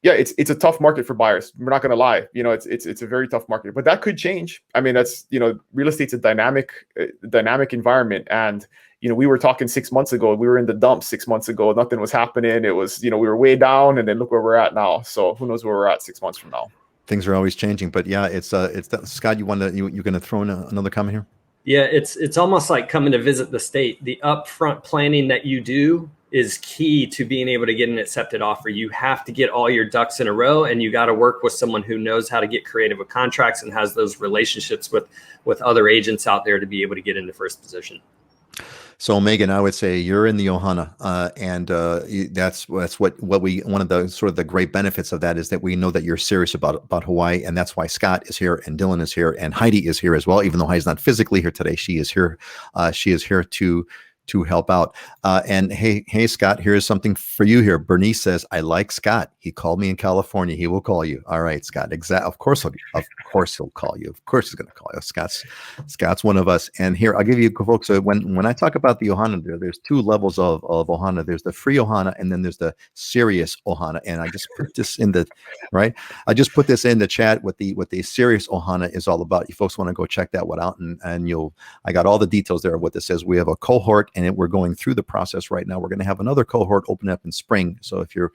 it's a tough market for buyers. We're not going to lie. It's a very tough market, but that could change. I mean, that's real estate's a dynamic environment, and we were talking 6 months ago. We were in the dumps 6 months ago. Nothing was happening. It was we were way down, and then look where we're at now. So who knows where we're at 6 months from now. Things are always changing, but yeah, it's Scott. You're going to throw in another comment here? Yeah, it's almost like coming to visit the state. The upfront planning that you do is key to being able to get an accepted offer. You have to get all your ducks in a row, and you got to work with someone who knows how to get creative with contracts and has those relationships with other agents out there to be able to get into first position. So Megan, I would say you're in the Ohana, and that's what we one of the sort of the great benefits of that is that we know that you're serious about Hawaii, and that's why Scott is here and Dylan is here and Heidi is here as well. Even though Heidi's not physically here today, she is here. She is here to help out. And hey, Scott, here's something for you here. Bernice says, I like Scott. He called me in California. He will call you. All right, Scott. Of course he'll call you. Of course he's going to call you. Scott's one of us. And here, I'll give you folks, when I talk about the Ohana, there's two levels of Ohana. There's the free Ohana, and then there's the serious Ohana. And I just put this in the, right? I just put this in the chat what the serious Ohana is all about. You folks want to go check that one out, and I got all the details there of what this is. We have a cohort, and we're going through the process right now. We're going to have another cohort open up in spring. So if you're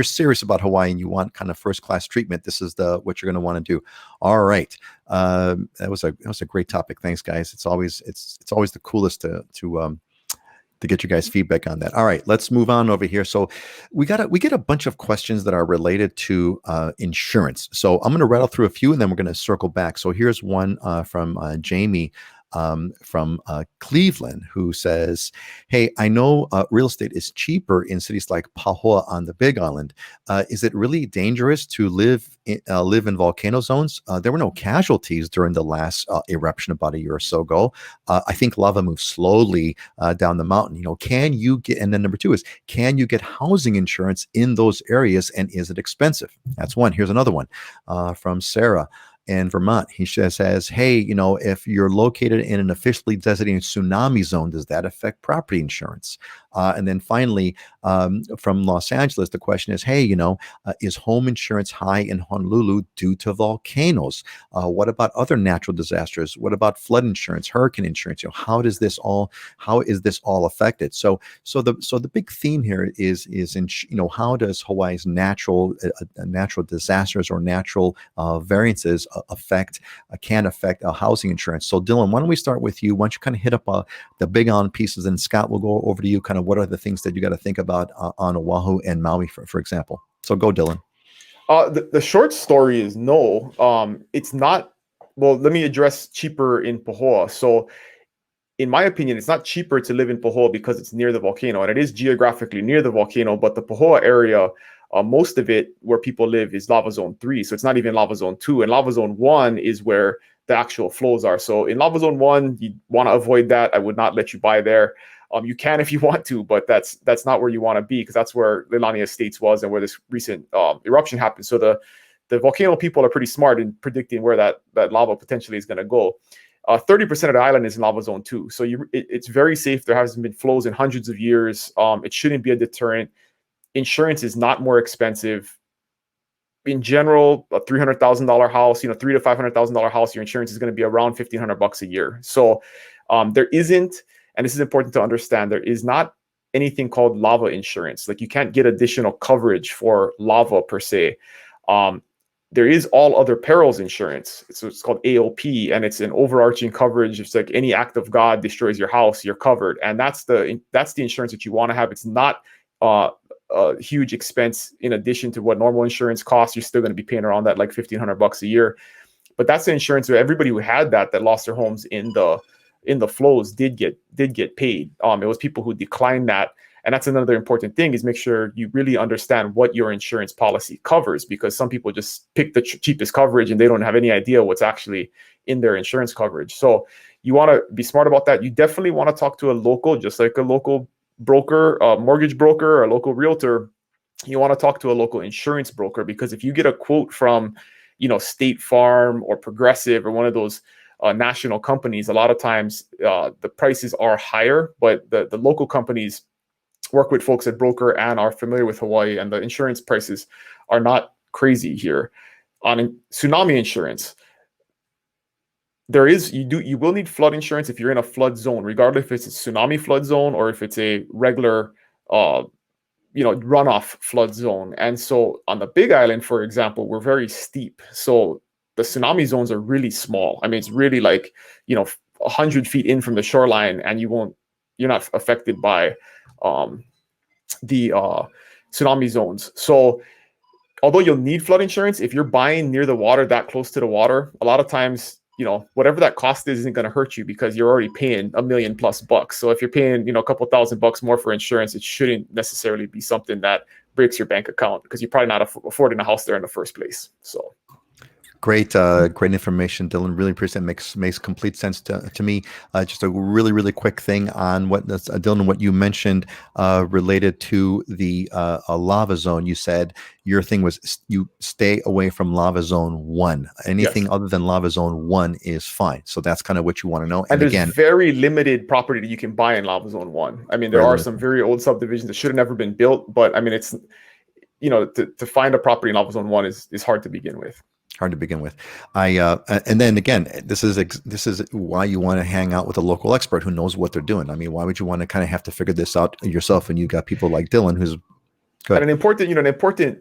serious about Hawaii and you want kind of first class treatment, this is what you're going to want to do. All right, that was a great topic. Thanks, guys. It's always the coolest to get your guys' feedback on that. All right, let's move on over here. So we get a bunch of questions that are related to insurance. So I'm going to rattle through a few, and then we're going to circle back. So here's one from Jamie. From Cleveland, who says, hey, I know real estate is cheaper in cities like Pahoa on the Big Island. Is it really dangerous to live in volcano zones? There were no casualties during the last eruption about a year or so ago. I think lava moves slowly down the mountain. Can you get, and then number two is, can you get housing insurance in those areas, and is it expensive? That's one. Here's another one from Sarah in Vermont. He says, hey, if you're located in an officially designated tsunami zone, does that affect property insurance? And then finally, from Los Angeles, the question is, hey, is home insurance high in Honolulu due to volcanoes? What about other natural disasters? What about flood insurance, hurricane insurance? How is this all affected? So the big theme here is in how does Hawaii's natural disasters or natural variances can affect housing insurance? So Dylan, why don't we start with you? Why don't you kind of hit up the big on pieces, and Scott will go over to you kind of what are the things that you got to think about on Oahu and Maui, for example. So go, Dylan. The short story is no. It's not. Well, let me address cheaper in Pahoa. So, in my opinion, it's not cheaper to live in Pahoa because it's near the volcano, and it is geographically near the volcano. But the Pahoa area, most of it where people live is lava zone 3, so it's not even lava zone 2. And lava zone 1 is where the actual flows are. So in lava zone 1, you want to avoid that. I would not let you buy there. You can if you want to, but that's not where you want to be, because that's where Leilani Estates was and where this recent eruption happened. So the volcano people are pretty smart in predicting where that lava potentially is going to go. 30% of the island is in lava zone 2. So it's very safe. There hasn't been flows in hundreds of years. It shouldn't be a deterrent. Insurance is not more expensive. In general, a $300,000 house, $300,000 to $500,000 house, your insurance is going to be around $1,500 a year. So there isn't, and this is important to understand, there is not anything called lava insurance. Like, you can't get additional coverage for lava per se. There is all other perils insurance. So it's called AOP, and it's an overarching coverage. It's like any act of God destroys your house, you're covered. And that's the insurance that you want to have. It's not a huge expense in addition to what normal insurance costs. You're still going to be paying around that like $1,500 a year. But that's the insurance where everybody who had that lost their homes in the flows did get paid. It was people who declined that. And that's another important thing, is make sure you really understand what your insurance policy covers, because some people just pick the cheapest coverage and they don't have any idea what's actually in their insurance coverage. So you want to be smart about that. You definitely want to talk to a local, just like a local broker, a mortgage broker, or a local realtor. You want to talk to a local insurance broker, because if you get a quote from, State Farm or Progressive or one of those national companies, a lot of times the prices are higher, but the local companies work with folks at broker and are familiar with Hawaii, and the insurance prices are not crazy here. On tsunami insurance, you will need flood insurance if you're in a flood zone, regardless if it's a tsunami flood zone or if it's a regular runoff flood zone. And so on the Big Island, for example, we're very steep. So the tsunami zones are really small. I mean, it's really like, 100 feet in from the shoreline, and you're not affected by the tsunami zones. So although you'll need flood insurance, if you're buying near the water, that close to the water, a lot of times whatever that cost is isn't going to hurt you because you're already paying $1 million+ bucks. So if you're paying, a couple $1,000 more for insurance, it shouldn't necessarily be something that breaks your bank account because you're probably not affording a house there in the first place. So. Great, great information, Dylan. Really appreciate it. Makes complete sense to me. Just a really, really quick thing on what Dylan, what you mentioned related to the a lava zone. You said your thing was you stay away from lava zone 1. Anything other than lava zone 1 is fine. So that's kind of what you want to know. And there's very limited property that you can buy in lava zone 1. I mean, there are some very old subdivisions that should have never been built, but I mean, it's to find a property in lava zone 1 is hard to begin with. Hard to begin with. And then again, this is why you want to hang out with a local expert who knows what they're doing. I mean, why would you want to kind of have to figure this out yourself when you got people like Dylan who's good? And an important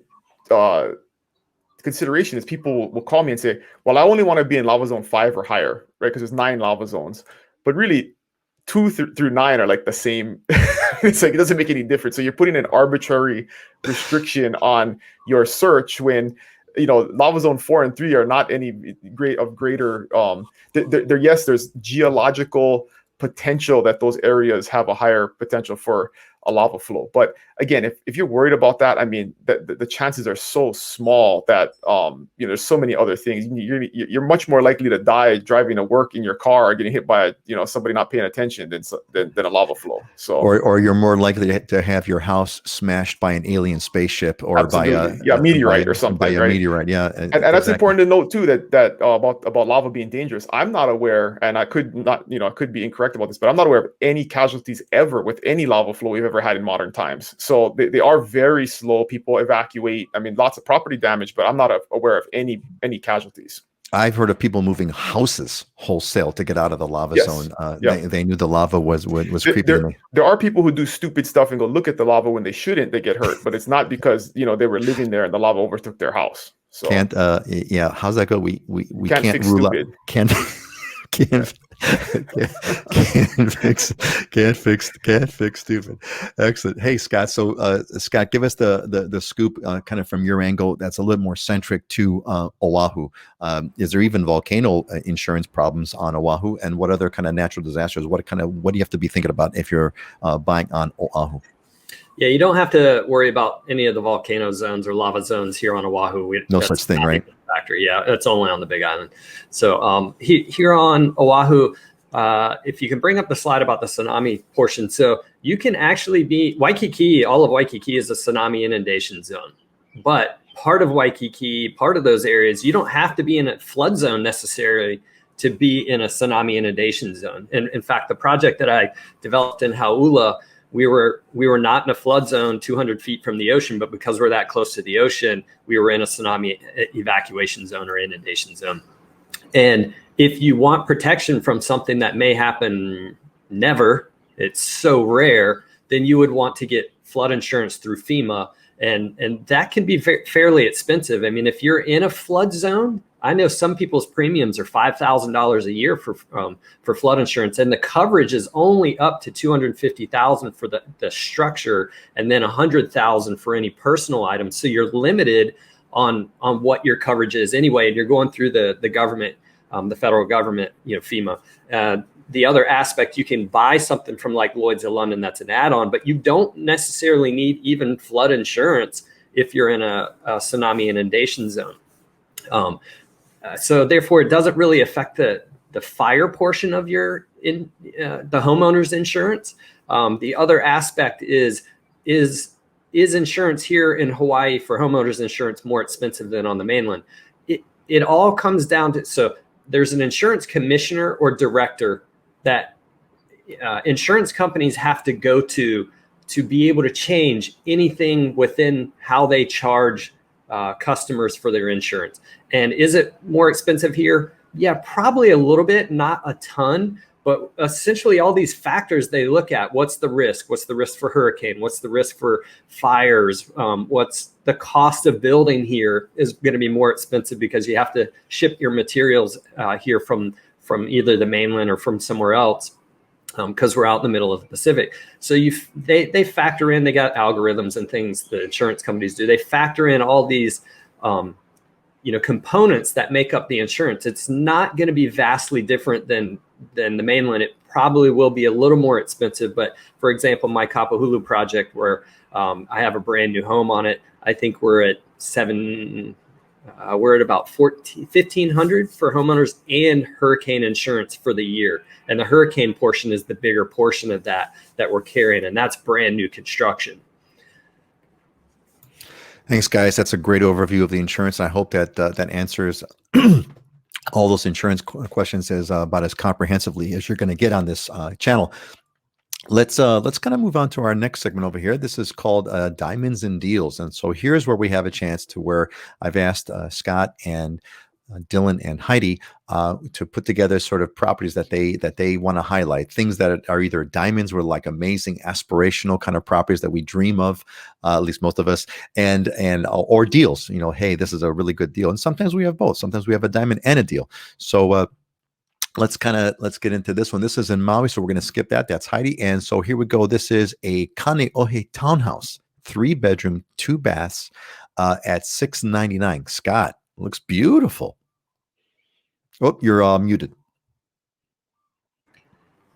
consideration is people will call me and say, well, I only want to be in lava zone 5 or higher, right? Because there's 9 lava zones, but really 2 through 9 are like the same. It's like, it doesn't make any difference. So you're putting an arbitrary restriction on your search when lava zone 4 and 3 are not any greater. Yes, there's geological potential that those areas have a higher potential for a lava flow. But again, if you're worried about that, I mean, the chances are so small that there's so many other things. You're much more likely to die driving to work in your car or getting hit by somebody not paying attention than a lava flow. So or you're more likely to have your house smashed by an alien spaceship or absolutely. by a meteorite or something. By a meteorite, yeah. And that's important to note too that about lava being dangerous. I'm not aware, and I could be incorrect about this, but I'm not aware of any casualties ever with any lava flow we've ever had in modern times. So they are very slow. People evacuate. I mean, lots of property damage, but I'm not aware of any casualties. I've heard of people moving houses wholesale to get out of the lava zone. They knew the lava was creepy. There are people who do stupid stuff and go look at the lava when they shouldn't. They get hurt, but it's not because they were living there and the lava overtook their house. So how's that go? We can't rule out. Can't fix stupid. Excellent. Hey, Scott. So Scott, give us the scoop kind of from your angle that's a little more centric to Oahu. Is there even volcano insurance problems on Oahu, and what other kind of natural disasters? What do you have to be thinking about if you're buying on Oahu? Yeah, you don't have to worry about any of the volcano zones or lava zones here on Oahu. No such thing, right? Factory. Yeah, it's only on the Big Island. So here on Oahu, if you can bring up the slide about the tsunami portion. So you can actually be Waikiki. All of Waikiki is a tsunami inundation zone. But part of Waikiki, part of those areas, you don't have to be in a flood zone necessarily to be in a tsunami inundation zone. And in fact, the project that I developed in Hauula, we were not in a flood zone 200 feet from the ocean, but because we're that close to the ocean, we were in a tsunami evacuation zone or inundation zone. And if you want protection from something that may happen never, it's so rare, then you would want to get flood insurance through FEMA. And that can be fairly expensive. I mean, if you're in a flood zone, I know some people's premiums are $5,000 a year for flood insurance, and the coverage is only up to $250,000 for the structure, and then $100,000 for any personal items. So you're limited on what your coverage is anyway, and you're going through the government, the federal government, FEMA. The other aspect, you can buy something from like Lloyd's of London that's an add-on, but you don't necessarily need even flood insurance if you're in a tsunami inundation zone. So therefore, it doesn't really affect the fire portion of the homeowner's insurance. The other aspect is insurance here in Hawaii for homeowners insurance more expensive than on the mainland? It all comes down to, so there's an insurance commissioner or director that insurance companies have to go to be able to change anything within how they charge customers for their insurance. And is it more expensive here? Yeah, probably a little bit, not a ton, but essentially all these factors they look at. What's the risk? What's the risk for hurricane? What's the risk for fires? What's the cost of building here is going to be more expensive because you have to ship your materials here from either the mainland or from somewhere else. Because we're out in the middle of the Pacific. So they factor in, they got algorithms and things the insurance companies do. They factor in all these components that make up the insurance. It's not going to be vastly different than the mainland. It probably will be a little more expensive, but for example, my Kapahulu project, where I have a brand new home on it, I think we're at about $1,500 for homeowners and hurricane insurance for the year. And the hurricane portion is the bigger portion of that we're carrying, and that's brand new construction. Thanks, guys. That's a great overview of the insurance. I hope that that answers all those insurance questions as about as comprehensively as you're going to get on this channel. Let's kind of move on to our next segment over here. This is called Diamonds and Deals. And so here's where we have a chance to where I've asked Scott and Dylan and Heidi to put together sort of properties that they want to highlight, things that are either diamonds, were like amazing aspirational kind of properties that we dream of, at least most of us, and or deals. Hey, this is a really good deal. And sometimes we have both. Sometimes we have a diamond and a deal. So let's get into this one. This is in Maui, so we're going to skip that. That's Heidi. And so here we go. This is a Kaneohe townhouse, 3-bedroom, 2 baths, at $699. Scott, looks beautiful. Oh, you're muted.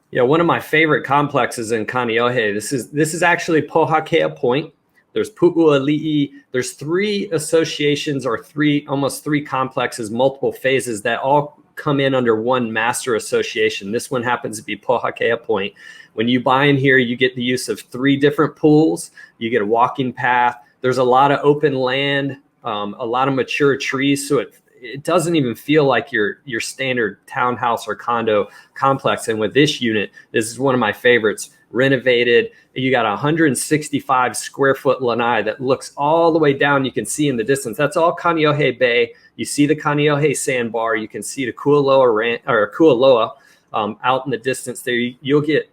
Yeah, one of my favorite complexes in Kaneohe. This is actually Pohakea Point. There's Pu'uali'i. There's 3 associations or almost three complexes, multiple phases that all come in under one master association. This one happens to be Pohakea Point. When you buy in here, you get the use of 3 different pools. You get a walking path. There's a lot of open land, a lot of mature trees, so it doesn't even feel like your standard townhouse or condo complex. And with this unit, this is one of my favorites. Renovated. You got a 165 square foot lanai that looks all the way down. You can see in the distance. That's all Kaneohe Bay. You see the Kaneohe sandbar. You can see the Kualoa out in the distance there. You'll get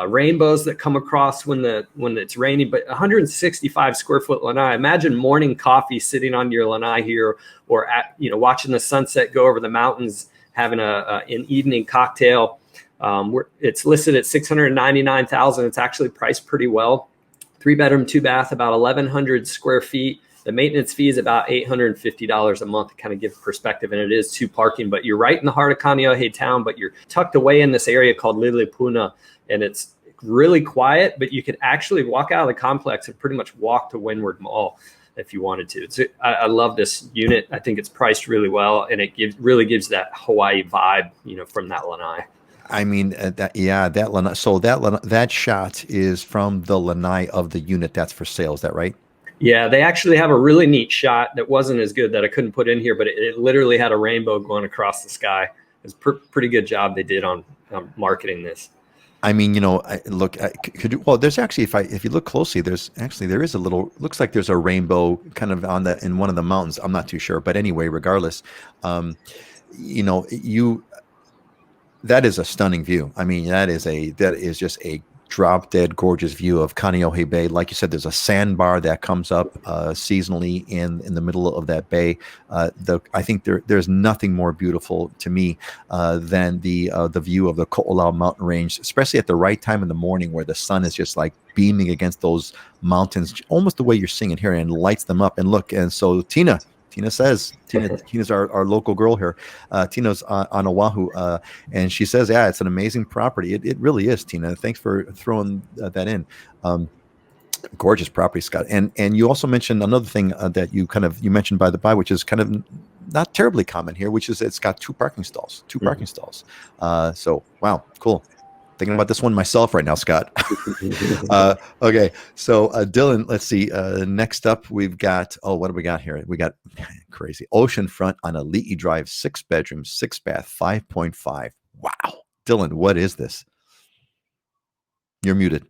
rainbows that come across when it's raining. But 165 square foot lanai. Imagine morning coffee sitting on your lanai here, or watching the sunset go over the mountains, having an evening cocktail. It's listed at $699,000. It's actually priced pretty well. 3-bedroom, 2 bath, about 1,100 square feet. The maintenance fee is about $850 a month to kind of give perspective, and it is 2 parking. But you're right in the heart of Kaneohe town, but you're tucked away in this area called Lilipuna, and it's really quiet. But you could actually walk out of the complex and pretty much walk to Windward Mall if you wanted to. I love this unit. I think it's priced really well, and it really gives that Hawaii vibe, from that lanai. I mean, that lanai. So that shot is from the lanai of the unit that's for sale. Is that right? Yeah, they actually have a really neat shot that wasn't as good that I couldn't put in here, but it literally had a rainbow going across the sky. It's pretty good job they did on marketing this. I mean, there's actually, if you look closely, there is a little, looks like there's a rainbow kind of in one of the mountains. I'm not too sure, but anyway, regardless, that is a stunning view. I mean, that is just a drop dead gorgeous view of Kaneohe Bay. Like you said, there's a sandbar that comes up seasonally in the middle of that bay. I think there's nothing more beautiful to me than the view of the Ko'olau mountain range, especially at the right time in the morning where the sun is just like beaming against those mountains, almost the way you're seeing it here, and lights them up. And look, and so Tina's our local girl here. Tina's on Oahu, and she says, yeah, it's an amazing property. It really is, Tina. Thanks for throwing that in. Gorgeous property, Scott. And you also mentioned another thing that you mentioned by the by, which is kind of not terribly common here, which is it's got 2 parking stalls. So wow, cool. Thinking about this one myself right now, Scott. Okay, so Dylan, let's see. Next up, we've got, what do we got here? We got crazy Oceanfront on Ali'i Drive, 6-bedroom, 6 bath, 5.5. Wow, Dylan, what is this? You're muted.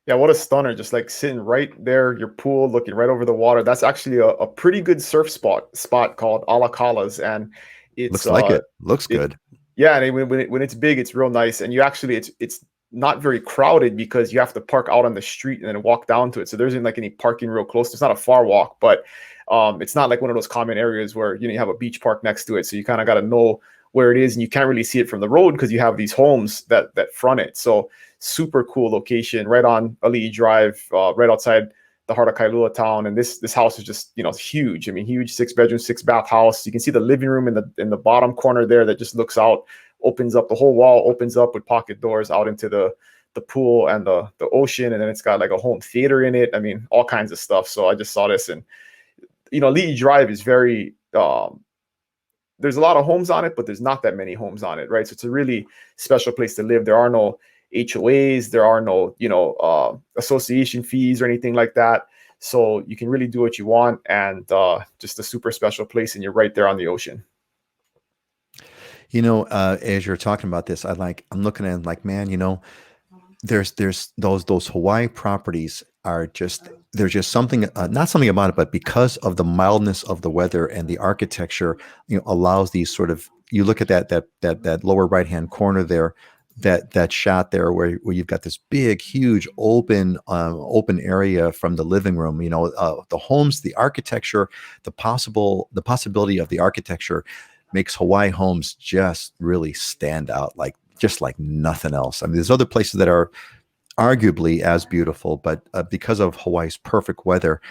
Yeah, what a stunner! Just like sitting right there, your pool, looking right over the water. That's actually a pretty good surf spot called Alakalas, and it's looks good. Yeah, and when it's big, it's real nice. And you actually, it's not very crowded because you have to park out on the street and then walk down to it. So there isn't like any parking real close. It's not a far walk, but it's not like one of those common areas where you have a beach park next to it. So you kind of got to know where it is, and you can't really see it from the road because you have these homes that front it. So super cool location, right on Ali'i Drive, right outside the heart of Kailua town. And this house is just, you know, huge. I mean, huge 6-bedroom, 6-bath house. You can see the living room in the bottom corner there that just looks out, opens up, the whole wall opens up with pocket doors out into the pool and the ocean. And then it's got like a home theater in it. I mean, all kinds of stuff. So I just saw this, and, you know, Li'i Drive is very, there's a lot of homes on it, but there's not that many homes on it, right? So it's a really special place to live. There are no HOAs, there are no, you know, association fees or anything like that. So you can really do what you want, and just a super special place, and you're right there on the ocean. You know, as you're talking about this, I'm looking at it like, man, you know, there's those Hawaii properties are just, there's just something, not something about it, but because of the mildness of the weather and the architecture, you know, allows these sort of, you look at that lower right hand corner there, that shot there where you've got this big, huge open area from the living room, you know, the homes, the architecture, the possibility of the architecture makes Hawaii homes just really stand out, just like nothing else. I mean, there's other places that are arguably as beautiful, but because of Hawaii's perfect weather,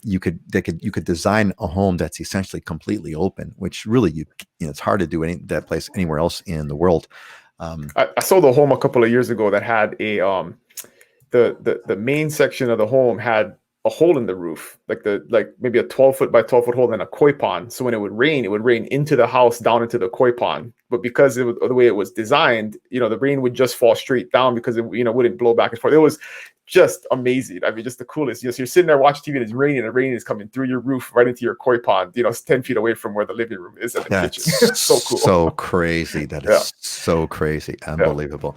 you could design a home that's essentially completely open, which really, you know, it's hard to do that place anywhere else in the world. I sold a home a couple of years ago that had a the main section of the home had a hole in the roof, like maybe a 12-foot by 12-foot hole and a koi pond. So when it would rain into the house, down into the koi pond. But because of the way it was designed, you know, the rain would just fall straight down because it, you know, wouldn't blow back and forth. It was just amazing. I mean, just the coolest. You're sitting there watching TV and it's raining, and the rain is coming through your roof right into your koi pond, you know, 10 feet away from where the living room is in the kitchen. It's so cool. So crazy. That is so crazy. Unbelievable.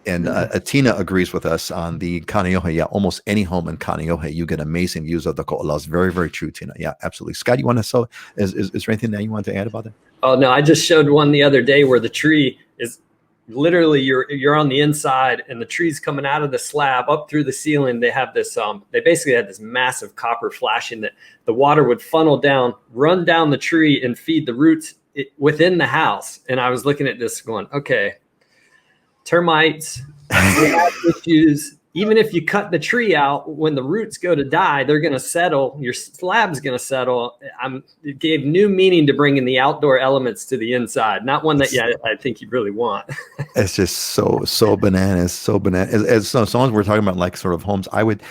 And Tina agrees with us on the Kaneohe. Yeah, almost any home in Kaneohe, you get amazing views of the ko'olau. Very, very true, Tina. Yeah, absolutely. Scott, you want to is there anything that you want to add about that? Oh, no, I just showed one the other day where the tree is literally, you're on the inside and the tree's coming out of the slab up through the ceiling. They have this, they basically had this massive copper flashing that the water would funnel down, run down the tree and feed the roots within the house. And I was looking at this going, okay, termites, issues. Even if you cut the tree out, when the roots go to die, they're going to settle. Your slab's going to settle. It gave new meaning to bringing the outdoor elements to the inside. Not one that, I think you really want. It's just so bananas, so bananas. As long as we're talking about like sort of homes, I would,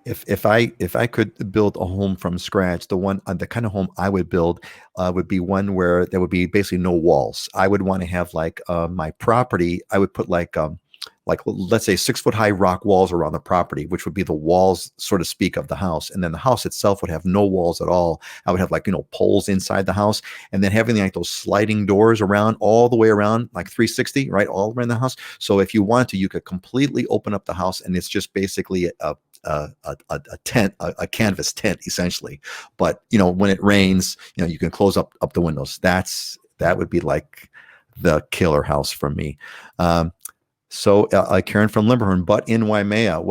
if I could build a home from scratch, the kind of home I would build would be one where there would be basically no walls. I would want to have like my property. I would put like let's say 6-foot high rock walls around the property, which would be the walls, so to speak, of the house. And then the house itself would have no walls at all. I would have like, you know, poles inside the house, and then having like those sliding doors around all the way around, like 360, right? All around the house. So if you wanted to, you could completely open up the house, and it's just basically a tent, a canvas tent essentially. But, you know, when it rains, you know, you can close up the windows. That would be like the killer house for me. So Karen from Limberhorn, but in Waimea.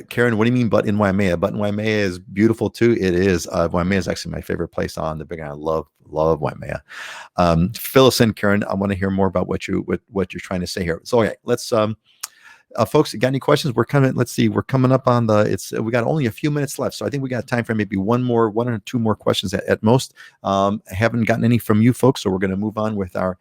Karen, what do you mean but in Waimea? But in Waimea is beautiful too. It is. Waimea is actually my favorite place on the Big Island. Love Waimea. Fill us in, Karen. I want to hear more about what you're trying to say here. So okay, let's folks, got any questions? We're coming up on we got only a few minutes left. So I think we got time for maybe one or two more questions at most. Haven't gotten any from you folks. So we're going to move on with our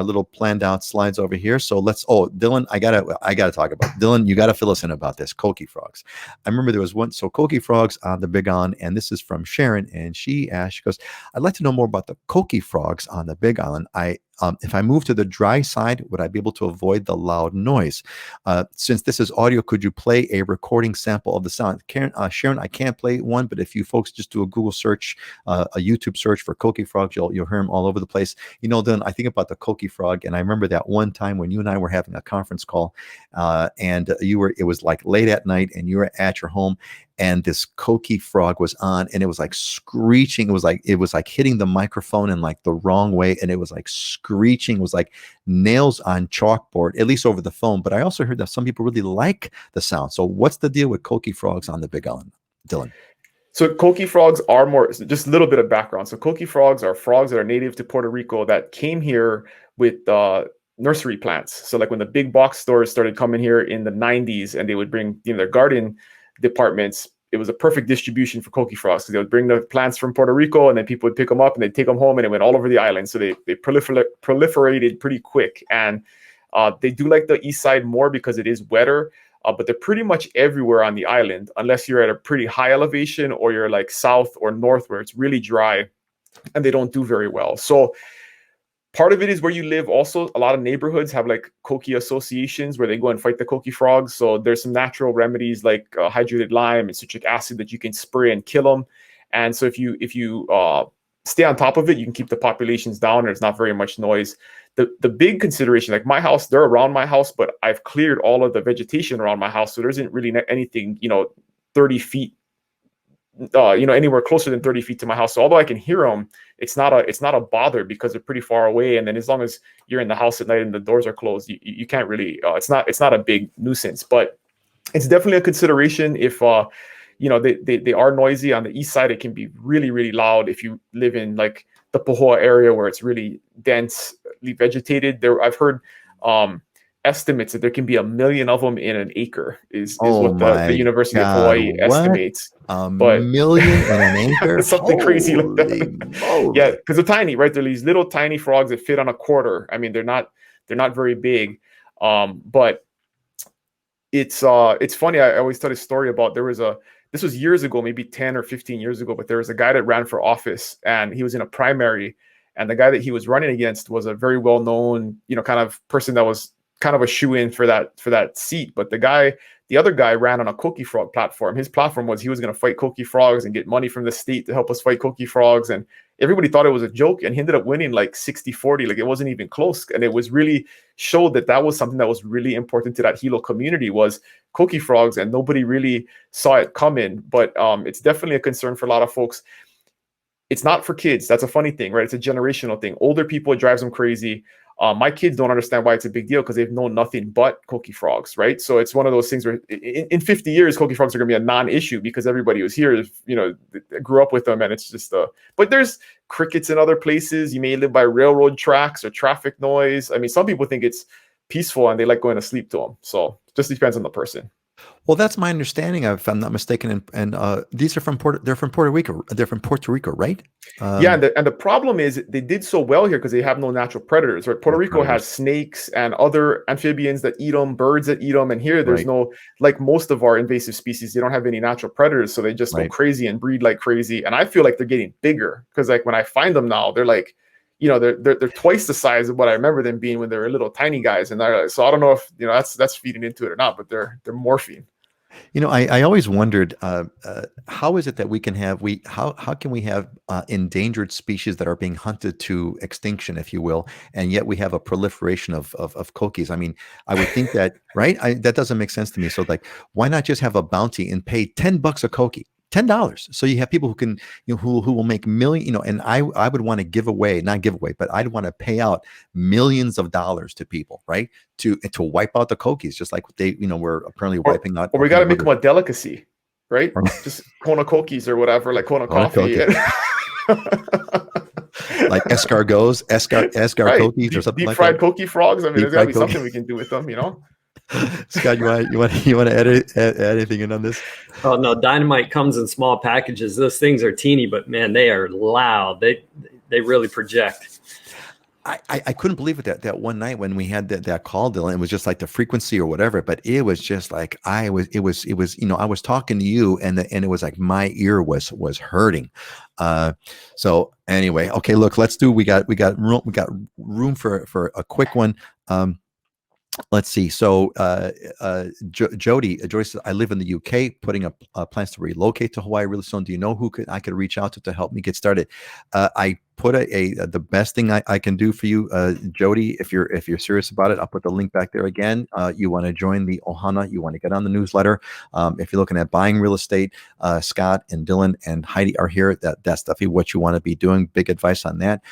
little planned out slides over here. So Dylan, I gotta talk about Dylan. You gotta fill us in about this Coqui frogs. I remember there was one. So Coqui frogs on the Big Island, and this is from Sharon, and she goes, I'd like to know more about the Coqui frogs on the Big Island. If I move to the dry side, would I be able to avoid the loud noise? Since this is audio, could you play a recording sample of the sound? Sharon, I can't play one, but if you folks just do a Google search, a YouTube search for Coqui frogs, you'll hear them all over the place. You know, then I think about the Coqui frog, and I remember that one time when you and I were having a conference call, and it was like late at night, and you were at your home, and this Coqui frog was on, and it was like screeching. It was like hitting the microphone in like the wrong way, and it was like screeching. It was like nails on chalkboard, at least over the phone. But I also heard that some people really like the sound. So what's the deal with Coqui frogs on the Big Island, Dylan? So Coqui frogs are just a little bit of background. So Coqui frogs are frogs that are native to Puerto Rico that came here with nursery plants. So like when the big box stores started coming here in the 90s, and they would bring, you know, their garden departments it was a perfect distribution for Coqui frogs, because they would bring the plants from Puerto Rico, and then people would pick them up and they'd take them home, and it went all over the island. So they proliferated pretty quick. And they do like the east side more because it is wetter, but they're pretty much everywhere on the island, unless you're at a pretty high elevation or you're like south or north where it's really dry, and they don't do very well. So part of it is where you live. Also, a lot of neighborhoods have like Coqui associations where they go and fight the Coqui frogs. So there's some natural remedies like hydrated lime and citric acid that you can spray and kill them. And so if you stay on top of it, you can keep the populations down. There's not very much noise. The big consideration, like my house, they're around my house, but I've cleared all of the vegetation around my house, so there isn't really anything 30 feet anywhere closer than 30 feet to my house. So although I can hear them, it's not a bother because they're pretty far away. And then as long as you're in the house at night and the doors are closed, you can't really, it's not a big nuisance. But it's definitely a consideration if they are noisy. On the east side, it can be really, really loud if you live in like the Pahoa area where it's really densely vegetated. I've heard estimates that there can be 1 million of them in an acre is what the University of Hawaii estimates. A million in an acre? Something crazy like that. Yeah, because they're tiny, right? They're these little tiny frogs that fit on a quarter. I mean, they're not very big. But it's funny. I always tell this story about this was years ago, maybe 10 or 15 years ago, but there was a guy that ran for office and he was in a primary, and the guy that he was running against was a very well-known, kind of person that was kind of a shoe-in for that seat. But the other guy ran on a Coqui frog platform. His platform was he was going to fight Coqui frogs and get money from the state to help us fight Coqui frogs. And everybody thought it was a joke, and he ended up winning like 60-40. Like, it wasn't even close. And it was really showed that was something that was really important to that Hilo community, was Coqui frogs, and nobody really saw it coming. But it's definitely a concern for a lot of folks. It's not for kids. That's a funny thing, right? It's a generational thing. Older people, it drives them crazy. My kids don't understand why it's a big deal because they've known nothing but Coqui frogs, right? So it's one of those things where in 50 years, Coqui frogs are going to be a non-issue because everybody who's here, grew up with them, and it's just but there's crickets in other places. You may live by railroad tracks or traffic noise. I mean, some people think it's peaceful and they like going to sleep to them. So it just depends on the person. Well, that's my understanding, if I'm not mistaken. And these are they're from Puerto Rico. They're from Puerto Rico, right? Yeah, and the problem is they did so well here because they have no natural predators. Right? Puerto Rico has snakes and other amphibians that eat them, birds that eat them, and here there's no, like most of our invasive species, they don't have any natural predators, so they just go crazy and breed like crazy. And I feel like they're getting bigger because, like, when I find them now, they're like, they're twice the size of what I remember them being when they were little tiny guys. And so I don't know if that's feeding into it or not, but they're morphine. I always wondered, how is it that we can have how can we have endangered species that are being hunted to extinction, if you will, and yet we have a proliferation of Coquis? I mean, I would think that, right? That doesn't make sense to me. So, like, why not just have a bounty and pay $10 a Coqui? $10. So you have people who can, who will make million, and I would want to not give away, but I'd want to pay out millions of dollars to people, right? To wipe out the Coquis, just like they, we're apparently wiping out. Or we got to make them a delicacy, right? Just Kona Coquis or whatever, like Kona coffee. Like escargots, Coquis or something deep like fried that. Coqui frogs. I mean, there's got to be something we can do with them, Scott, you want to add anything in on this? Oh no, dynamite comes in small packages. Those things are teeny, but man, they are loud. They really project. I couldn't believe it that one night when we had that call, Dylan. It was just like the frequency or whatever, but it was just like I was talking to you, and it was like my ear was hurting. So anyway, okay, look, we got room for a quick one. Let's see. So Jody says, I live in the UK, putting up plans to relocate to Hawaii really soon. Do you know who I could reach out to help me get started? I put the best thing I can do for you, Jody, if you're serious about it. I'll put the link back there again. You want to join the Ohana, you want to get on the newsletter. If you're looking at buying real estate, Scott and Dylan and Heidi are here. That's definitely what you want to be doing. Big advice on that.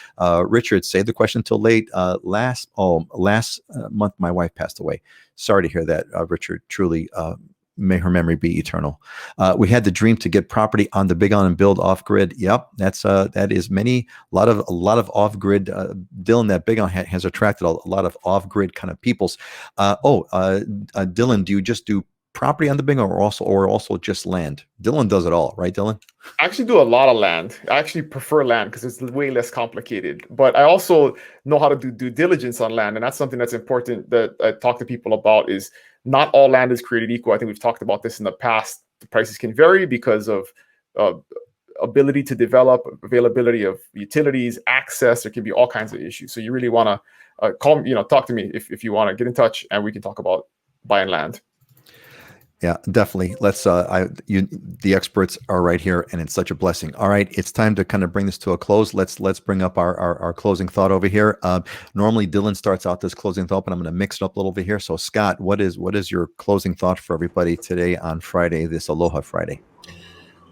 Richard, save the question till late. Last month my wife passed away. Sorry to hear that, Richard. Truly, may her memory be eternal. We had the dream to get property on the Big Island and build off grid. Yep, that is a lot of off grid. Dylan, that Big Island has attracted a lot of off grid kind of peoples. Dylan, do you just do property on the bingo or also just land? Dylan does it all, right, Dylan? I actually do a lot of land. I actually prefer land because it's way less complicated. But I also know how to do due diligence on land, and that's something that's important that I talk to people about. Is not all land is created equal. I think we've talked about this in the past. The prices can vary because of ability to develop, availability of utilities, access. There can be all kinds of issues. So you really want to talk to me if you want to get in touch, and we can talk about buying land. Yeah, definitely. Let's the experts are right here, and it's such a blessing. All right, it's time to kind of bring this to a close. Let's bring up our closing thought over here. Normally Dylan starts out this closing thought, but I'm going to mix it up a little bit here. So Scott, what is your closing thought for everybody today on Friday, this Aloha Friday?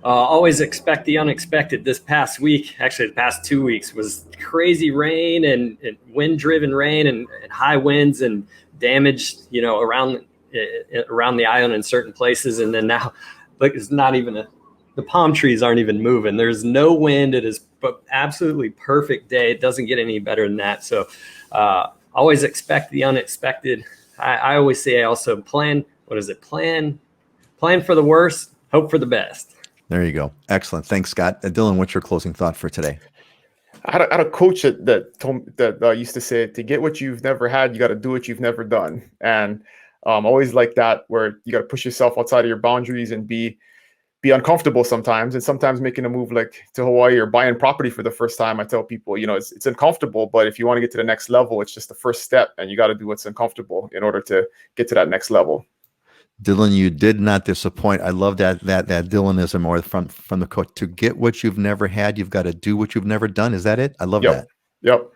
Always expect the unexpected. This past week, actually the past 2 weeks, was crazy rain and wind-driven rain and high winds and damage, around the island in certain places. And then now, look, it's not even the palm trees aren't even moving. There's no wind. It is absolutely perfect day. It doesn't get any better than that. So always expect the unexpected. I always say, I also plan for the worst, hope for the best. There you go. Excellent. Thanks, Scott. Dylan, what's your closing thought for today? I had a coach that used to say, to get what you've never had, you got to do what you've never done. And always like that, where you got to push yourself outside of your boundaries and be uncomfortable sometimes. And sometimes making a move like to Hawaii or buying property for the first time, I tell people, it's uncomfortable, but if you want to get to the next level, it's just the first step, and you got to do what's uncomfortable in order to get to that next level. Dylan, you did not disappoint. I love that Dylanism, or from the coach. To get what you've never had, you've got to do what you've never done. Is that it? I love that. Yep.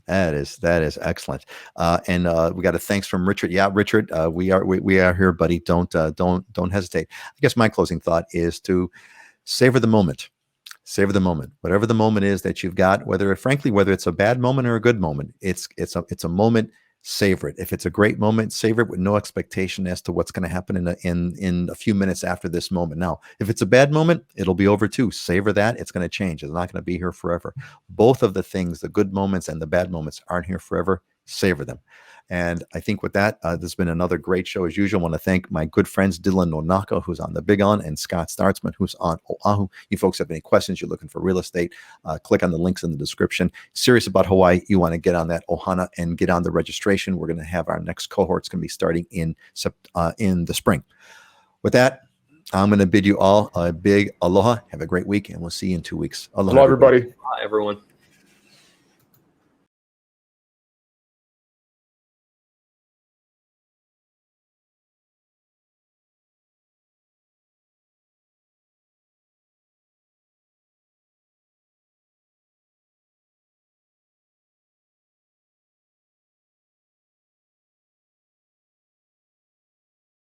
That is excellent. And we got a thanks from Richard. Yeah, Richard, we are here, buddy. Don't hesitate. I guess my closing thought is to savor the moment. Savor the moment. Whatever the moment is that you've got, whether it's a bad moment or a good moment, it's a moment. Savor it. If it's a great moment, savor it with no expectation as to what's going to happen in a few minutes after this moment. Now, if it's a bad moment, it'll be over too. Savor that. It's going to change. It's not going to be here forever. Both of the things, the good moments and the bad moments, aren't here forever. Savor them. And I think with that, this has been another great show as usual. I want to thank my good friends Dylan Nonaka, who's on the Big On, and Scott Startsman, who's on Oahu. You folks have any questions, you're looking for real estate, click on the links in the description. Serious about Hawaii, you want to get on that ohana and get on the registration. We're going to have our next cohort. It's going to be starting in the spring. With that, I'm going to bid you all a big aloha. Have a great week, and we'll see you in 2 weeks. Aloha everybody. Bye, everyone.